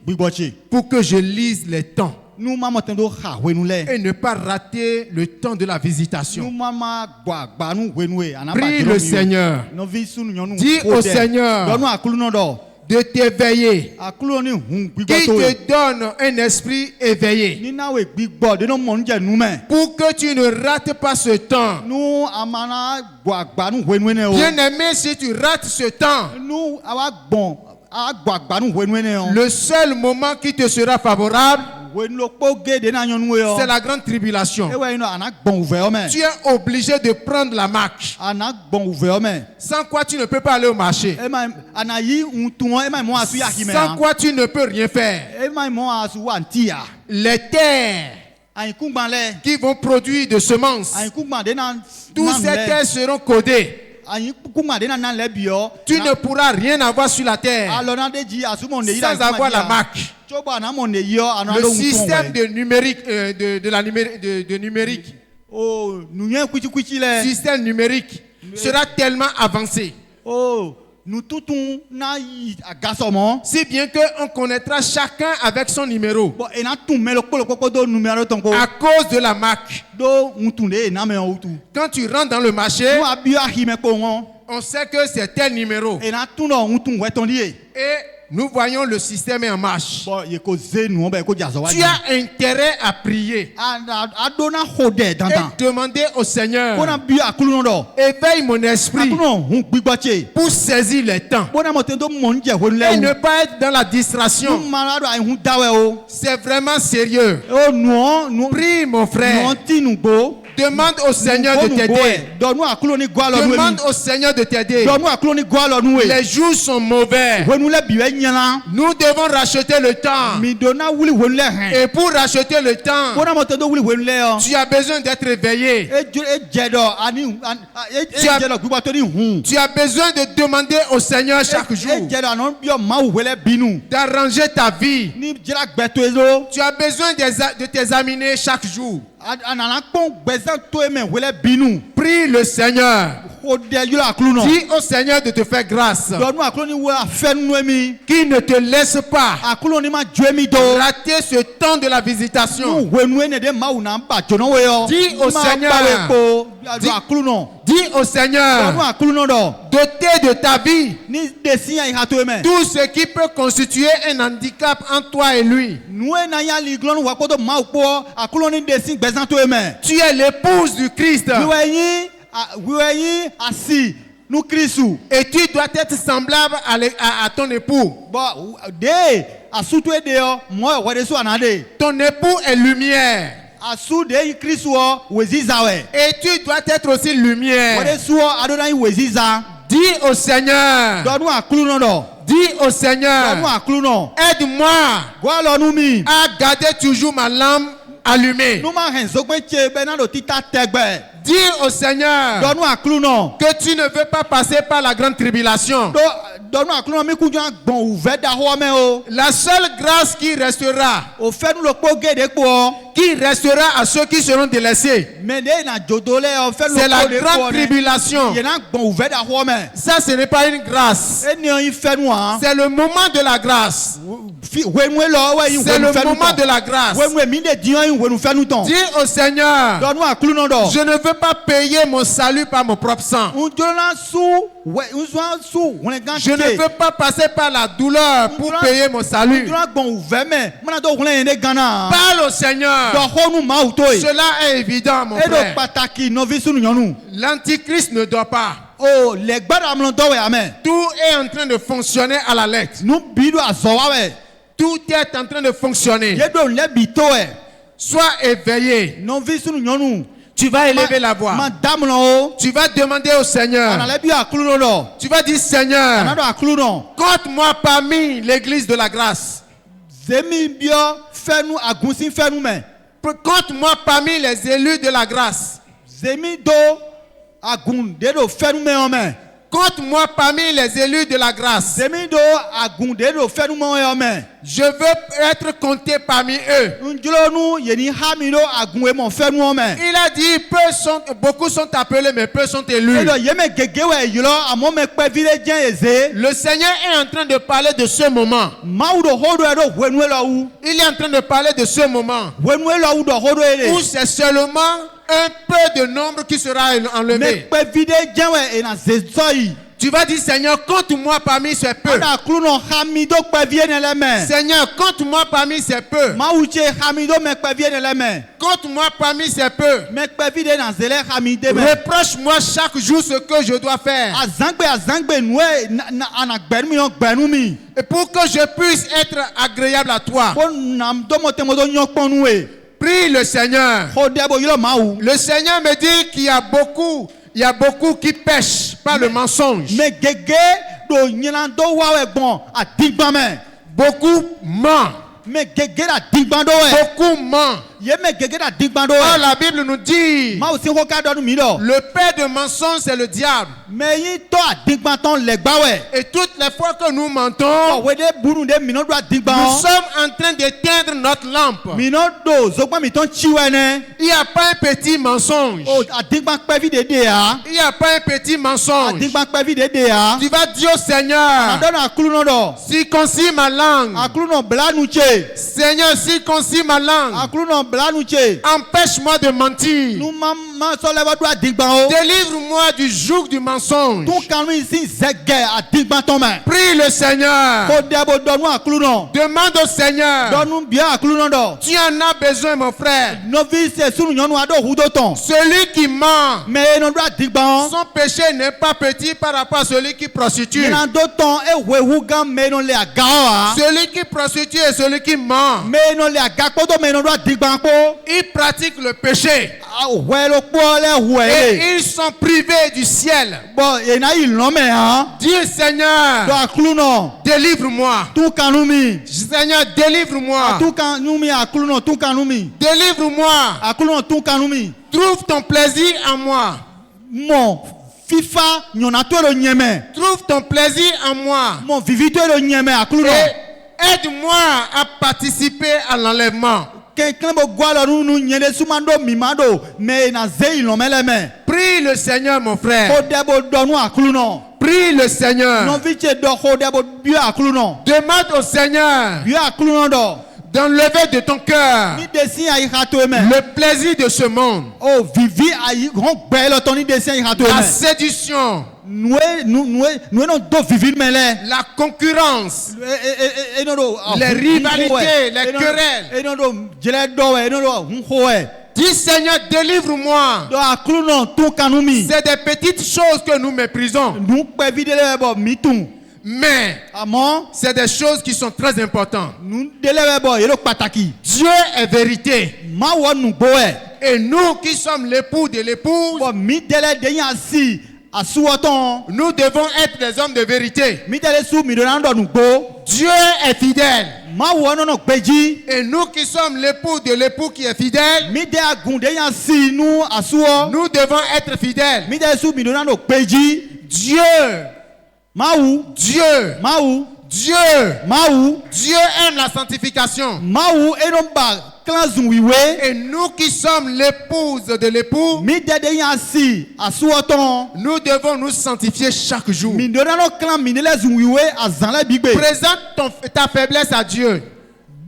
gbigboche pour que je lise les temps nu ma mo tendo ha wenu le et ne pas rater le temps de la nu visitation. ma gba nu wenu e anaba Prie le Seigneur. no vi sunu nyonu Dis au Seigneur do no akulu no do de t'éveiller, akulu ni qu'il gbigbo to te donne un esprit éveillé ni na we gbigbo de no mo nje nu me pour que tu ne rates pas ce temps. nu amana gba nu wenu ne o Bien-aimé, si tu rates ce temps, nu awa gbon agba nu wenu ne o le seul moment qui te sera favorable, wenu lo po ge de na nyonu e o c'est la grande tribulation. e we no ana gbon uve o me Tu es obligé de prendre la marche. ana gbon uve o me Sans quoi tu ne peux pas aller au marché. e ma ana yi untu e ma mo asu ya ki me Sans quoi tu ne peux rien faire. e ma mo asu wa ntia Les terres ayin kungban le qui vont produire de semences, ayin kungban de na tous ces terres seront codées. ayin kungban de na le bi o Tu ne pourras rien avoir sur la terre alo na de ji asu mo ne yi sans avoir la marque. choba na mo ne yi o ana Le lo système de numérique, de numérique Oh, nous y a kuchi là. système numérique sera tellement avancé. Oh, nous tout na à gasomo. Si bien qu'on connaîtra chacun avec son numéro. Bon, et na tout mais le koko do numéro tonko. À cause de la marque. Do untunde na me outu. Quand tu rentres dans le marché, Nous abi a hime ko won. on sait que c'est tel numéro. Et na tout no untun weton lié. Et nous voyons le système est en marche. Bon, ye ko ze nous be ko jazo wa. Tu as intérêt à prier Adona hode et dandan. demander au Seigneur, Bona bi akulu no. éveille mon esprit Akuno hun gbigbache. pour saisir les temps Bona motendo mon je won et ne le. pas être dans la distraction. Nous malado ai hun dawe o. C'est vraiment sérieux. Oh non, Prie mon frère. non ti nous go. Demande au Seigneur de t'aider. Donne-nous à cloner gualo nous. Demande au Seigneur de t'aider. Donne-nous à cloner gualo nous. Les jours sont mauvais. Wenu le biwe nyana. Nous devons racheter le temps. Mi donna wuli wenu le hen. Et pour racheter le temps, Bona motendo wuli wenu le o. tu as besoin d'être éveillé. E jedo ani e jedo gbigbato ni hun. Tu as besoin de demander au Seigneur chaque jour E jedo anon bio ma wele binu. d'arranger ta vie. Ni jela gbeto ezo. Tu as besoin de t'examiner chaque jour. Anana pon gbezan to e men wele binu. Prie le Seigneur. O de yula akluno. Dis au Seigneur de te faire grâce. Donne-nous à cloner wa fen nous mi. Qu'il ne te laisse pas Akluno ni ma jemi do. rater ce temps de la visitation. Wenu ene de ma una ba jono we yo. Dis au Seigneur. Dis akluno. Dis au Seigneur, Donne-nous à cloner do. doté de ta vie Ni desi ya hato men. tout ce qui peut constituer un handicap entre toi et lui. Nous na ya liglon wa kodo ma po akluno ni desi gbezan to men. Tu es l'épouse du Christ Wiweyin asi nous Christu. et tu dois être semblable à ton époux. Bon de asutu e de yo mo wa de so anade. Ton époux est lumière Asu de Christu o weziza we. et tu dois être aussi Wa lumière. de so adona weziza. Dis au Seigneur, Donne-nous à cloner do. dis au Donne-nous Seigneur, à cloner. aide-moi Gwa lo nu mi. à garder toujours ma lampe allumée. Nous ma hen zogbe che be na do tita tegbe. Dis au Seigneur Donne-nous à cloner. que tu ne veux pas passer par la grande tribulation. Donne-nous à cloner mi kunjo gbon ouve da ho me o. La seule grâce qui restera O fe nu lo po gede po. à ceux qui seront délaissés, Mais de na jodole o fe nu c'est la lo po de grande po. tribulation. Ye na gbon ouve da ho me. Ça, ce n'est pas une grâce. E ni yin fe nu an. C'est le moment de la grâce. Wenu lo we yin C'est wenu le fe nu. moment de la grâce. Wenu mi de diyan yin wenu fe nu ton. Dis au Seigneur, Donne-nous à cloner do. je ne veux pas payer mon salut par mon propre sang. Unjona su we unjona su wona gan. Je ne veux pas passer par la douleur pour payer mon salut. Unjona gbon ouve me. Mona do wona yin de gana. Parle au Seigneur. Do ho nu ma uto yi. Cela est évident, mon E do frère. pataki novice nu nyonu. L'antichrist ne dort pas. Oh, le gbara amlon do we amen. Tout est en train de fonctionner à la lettre. Nu bidu azowa we. Tout est en train de fonctionner. Ye do le bito e. Sois éveillé. Novice nu nyonu. Tu vas élever la voix. Ma damlon o. Tu vas demander au Seigneur. Ana le bi akluno do. Tu vas dire, Ana Seigneur, do akluno. compte-moi parmi l'église de la grâce. Zemi bio fenu agunsin fenu me. Compte-moi parmi les élus de la grâce. Zemi do agun de do fenu me o me. Compte-moi parmi les élus de la grâce. Zemi do agun de do fenu me o me. Je veux être compté parmi eux. Njulonu yeni hami do agun e mo fenu o me. Il a dit, beaucoup sont appelés, mais peu sont élus. E do yeme gege we yilo amo me pe vile jen eze. Le Seigneur est en train de parler de ce moment. Mawu do hodo e do wenu e lo wu. Il est en train de parler de ce moment Wenu e lo wu do hodo e où le. c'est seulement un peu de nombre qui sera Me enlevé. pe vide jen we e na zezo yi. Tu vas dire, Seigneur, compte-moi parmi ces peu. Ana kluno hami do pe vie ne le me. Seigneur, compte-moi parmi ces peu. Mawu che hami do me pe vie ne le me. Compte-moi parmi ces peu. Me pe vide na zele hami de me. Reproche-moi chaque jour ce que je dois faire. Azangbe nue ana gbenu mi gbenu mi. Et pour que je puisse être agréable à toi. Ko nam do mo temo do nyokpon nu e. Prie le Seigneur. Ko debo yilo mawu. Le Seigneur me dit qu'il y a beaucoup qui pêchent par le mensonge. Me gege do nyina do wawe gbon adigban me. Beaucoup mentent. Me gege la digban do e. Beaucoup mentent. Yeme gege da digban do. Or, la Bible nous dit, Ma osi ko ka do nu mi do. le père de mensonge, c'est le diable. Mais yin to a digban ton legba we. Et toutes les fois que nous mentons, We de bunu de mino do a digban. nous sommes en train d'éteindre notre lampe. Mino do zogba mi ton chiwe ne. Il n'y a pas un petit mensonge. O a digban pe vi de ya. Il n'y a pas un petit A mensonge. digban pe vi de ya. Tu vas dire au Seigneur, Ando na akulu no do. circoncis ma langue. Akulu no bla nu che. Seigneur, circoncis ma langue. Akulu no bla nu che. Empêche-moi de mentir. Nu ma so le do a digban o. Délivre-moi du joug du mensonge. Tu kanu isi zege a digban ton me. Prie le Seigneur. Ko de bo do nu akulu no. Demande au Seigneur. Do nu bien akulu no do. Tu en as besoin, mon frère. Novice sunu nyonu ado hudo ton. Celui qui ment, Mais non do a digban. son péché n'est pas petit par rapport à celui qui prostitue. Ina do ton e wehu gan me non le aga a. Celui qui prostitue et celui qui ment, Me non le aga ko do me non do a digban ko. ils pratiquent le péché. We lo po le we. Et ils sont privés du ciel. Bon e na il no me ha. Dis Do Seigneur, akulu no. délivre-moi. Tu kanu mi. Seigneur, délivre-moi. Tu kanu mi akulu no tu kanu mi. Délivre-moi. Akulu no tu kanu mi. Trouve ton plaisir en moi. Mon FIFA nyona to lo nyeme. Trouve ton plaisir en moi. Mon vivito lo nyeme akulu no. Et aide-moi à participer à l'enlèvement. Quelqu'un bo gwa lo nu nyele sumando mimado me na ze il no mele me. Prie le Seigneur, mon frère. Ko de bo do nu akulu no. Prie le Seigneur. Non viche do ko de bo bio akulu no. Demande au Seigneur Bio akulu no do. d'enlever de ton cœur Ni desin ayi hato me. le plaisir de ce monde, Oh vivi ayi grand belo ton ni desin ayi hato la me. séduction, Nous non do vivi me le. la concurrence, E no do. les rivalités, les querelles. E no do jele do e no do hunho e. Dis Seigneur, délivre-moi. Do akulu no tu kanu mi. C'est des petites choses que nous méprisons, Nu pe videle bo mitun. mais Amon c'est des choses qui sont très importantes. nu dele bo yelo pataki. Dieu est vérité. Ma wo nu bo e. Et nous qui sommes l'époux de l'épouse, Bo mi dele de yan si asuoton. nous devons être des hommes de vérité. Mi dele su mi do nan do nu bo. Dieu est fidèle. Ma wo no no gbeji. Et nous qui sommes l'époux de l'époux qui est fidèle, Mi de agun de yan si nu asuo. nous devons être fidèles. Mi dele su mi do nan do gbeji. Dieu, Maou, Dieu, Maou, Dieu, Maou, Dieu aime la sanctification. Maou enon ba klanzun wiwe. Et nous qui sommes l'épouse de l'époux, Mi de yan si asuoton. nous devons nous sanctifier chaque jour. Mi do nan no klan mi dele zun wiwe azan la bigbe. Présente ta faiblesse à Dieu.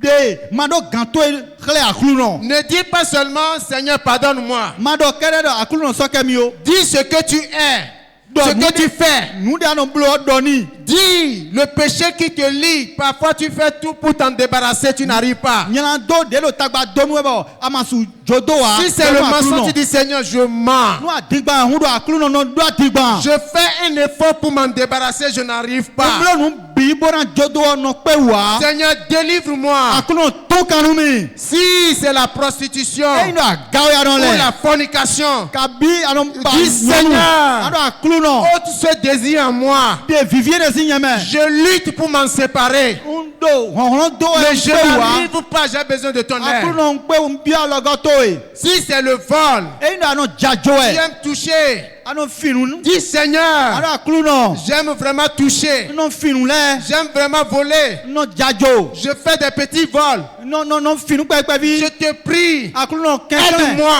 De mado ganto khle akulu no. Ne dis pas seulement Seigneur, pardonne-moi. Mado kere do akulu no soke mi o. Dis ce que tu es, ce que tu fais. Nu de anon blo doni. Dis le péché qui te lie. Parfois tu fais tout pour t'en débarrasser, tu n'arrives pas. Nyalan do de lo tagba donu e bo amasu jodo a. Si c'est le mensonge, tu dis Seigneur, je mens. Nu adigba hu do akulu no no do adigba. Je fais un effort pour m'en débarrasser, je n'arrive pas. Blo nu bi bona jodo no pe wa. Seigneur, délivre-moi. Akulu no to kanu mi. Si c'est la prostitution E no agaw ya don ou le. la fornication, Kabi anon ba. Dis, Seigneur. Ado akulu no. ôte ce désir en moi. De vivien de sinyeme. Je lutte pour m'en séparer. Undo honron do Mais e je pe wa. n'arrive pas, j'ai besoin de ton Akulu aide. no pe bi alogoto e. Si c'est le vol, E no anon jajo e. j'aime toucher. Anon finu. Dis Seigneur, Ado akulu no. j'aime vraiment toucher. Non finu le. J'aime vraiment voler. Non jajo. Je fais des petits vols. Non finu pe vi. Je te prie, Akulu no kenklen. aide-moi.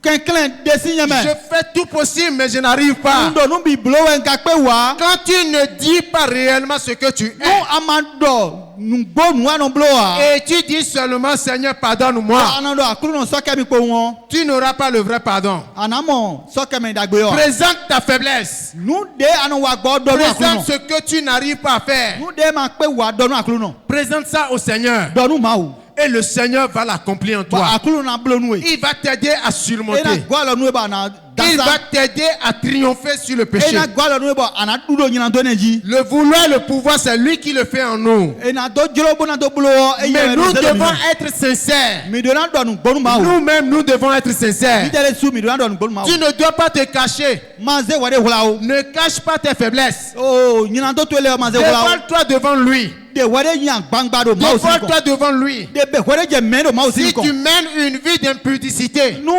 Kenklen de sinyeme. Je fais tout possible, mais je n'arrive pas. Undo nu bi blow en kakpe wa. Quand tu ne dis pas réellement ce que tu Nu es, amando nu gbo nu anon blow a. et tu dis seulement Seigneur, pardonne-moi, Anando akulu no soke mi ko won. tu n'auras pas le vrai pardon. Anamo soke mi dagbe yo. Présente ta faiblesse. Nu de anon wa gbo do nu akulu Présente no. ce que tu n'arrives pas à faire. Nu de ma pe wa do nu akulu no. Présente ça au Seigneur. Do nu ma o. Et le Seigneur va l'accomplir en Ba toi. akulu na blow nu e. Il va t'aider à E na surmonter. gwa lo nu e ba na Il va dasa. t'aider à triompher sur le E péché. na gwa lo nu e ba ana dudo nyina do neji. Le vouloir, le pouvoir, c'est lui qui le fait en nous. E na do jolo bo na do blow e Mais ye nous devons être sincères. mi do na do nu gbo nu ma o. Nous-mêmes, nous devons être Mi sincères. dele su mi do na do nu gbo nu ma o. Tu ne dois pas te cacher. Ma ze wa de hula o. Ne cache pas tes faiblesses. Oh nyina do to le ma ze hula o. Dévoile-toi devant lui. de wede yin gbangba do ma o si ko Dévoile-toi devant lui. de be wede je men do ma o si Si ko tu mènes une vie d'impudicité, nu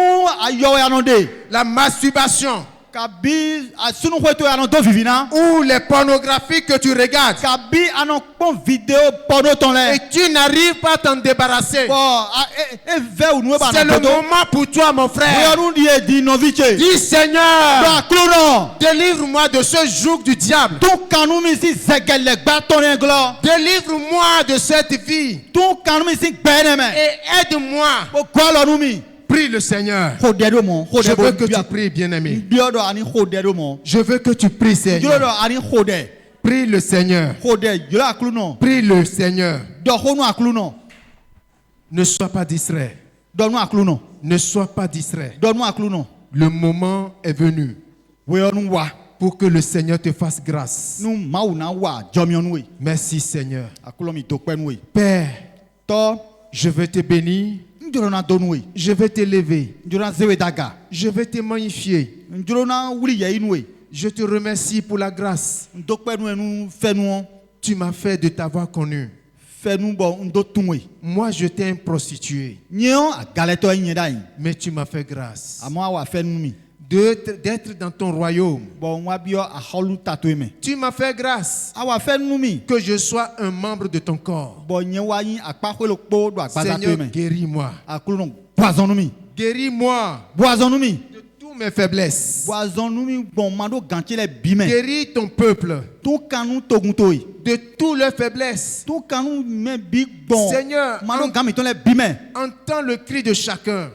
ayo ya no de la masturbation kabi asunu hweto ya no do vivina ou les pornographies que tu regardes, kabi anon pon vidéo porno ton le et tu n'arrives pas à t'en débarrasser, bon e ve ou nu e ba c'est no le to moment pour toi, mon frère. we onu die di no viche Dis Seigneur, do akluno délivre-moi de ce joug du diable. ton kanu mi si zegele gba ton englo Délivre-moi de cette vie ton kanu mi si gbene me et aide-moi. o ko lo nu mi Prie le Seigneur. ko de do mo ko Je de veux bo que tu pries, bien-aimé. bio do ani ko de do mo Je veux que tu pries, jo do Seigneur. ani ko de Prie le Seigneur. ko de jo akluno Prie le Seigneur. do ko nu akluno Ne sois pas distrait. do nu akluno Ne sois pas distrait. do nu akluno Le moment est venu we onu wa pour que le Seigneur te fasse grâce. nu mawu na wa jomi onu we Merci, Seigneur. akulo mi to pe nu we Père, to je veux te bénir. njoro na do nu we Je vais t'élever. njoro na zewe daga Je vais te magnifier. njoro na wuli ye inu we Je te remercie pour la grâce. ndo pe nu enu fe nu Tu m'as fait de t'avoir connu. fe nu bo ndo tun we Moi, je t'ai prostitué, nyen agaleto yin dai mais tu m'as fait grâce. amo awa fe nu mi D'être dans ton royaume. bon wa bio a holu tato me Tu m'as fait grâce awa fe nu mi que je sois un membre de ton corps. bon nyen wa yin akpa hwelo kpo do agbaza to Seigneur, me guéris-moi. akulo no boazon nu mi Guéris-moi boazon nu mi de toutes mes faiblesses. boazon nu mi bon mando ganche le bi me Guéris ton peuple ton kanu togun to yi de toutes leurs faiblesses. ton kanu me bi bon Seigneur, mando gami ton le bi me entends le cri de chacun.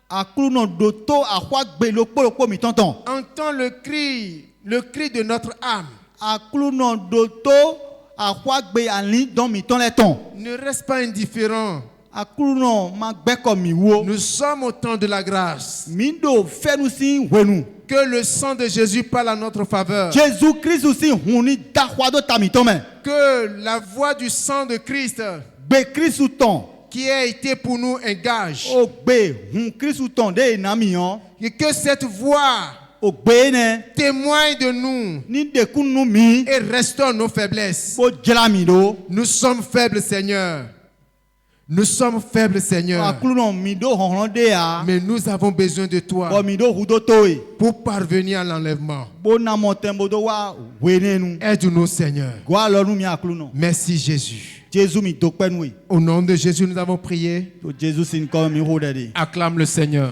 akulo no do to ahwa gbe lo kpo mi tonton Entends le cri de notre âme. akulo no do to ahwa gbe ani don mi ton le ton Ne reste pas indifférent. akulo no ma gbe ko mi wo Nous sommes au temps de la grâce. mi do fe nu si wenu Que le sang de Jésus parle à notre faveur. Jésus Christ si huni da hwa do ta mi ton me Que la voix du sang de Christ gbe Christ ton qui a été pour nous un gage. o gbe hun Christ ton de na mi yon Et que cette voix o gbe ne témoigne de nous ni de kunu mi et restaure nos faiblesses. o jela mi do Nous sommes faibles, Seigneur. Nous sommes faibles, Seigneur. akulo no mi do honron de ya Mais nous avons besoin de bo toi mi do hu do to yi pour parvenir à l'enlèvement. bo na mo tembo do wa wene nu Aide-nous, Seigneur. gwa lo nu mi akulo no Merci, Jésus. Jésus mi do pe nu yi Au nom de Jésus, nous avons prié. to Jésus sin ko mi ho de de Acclame le Seigneur.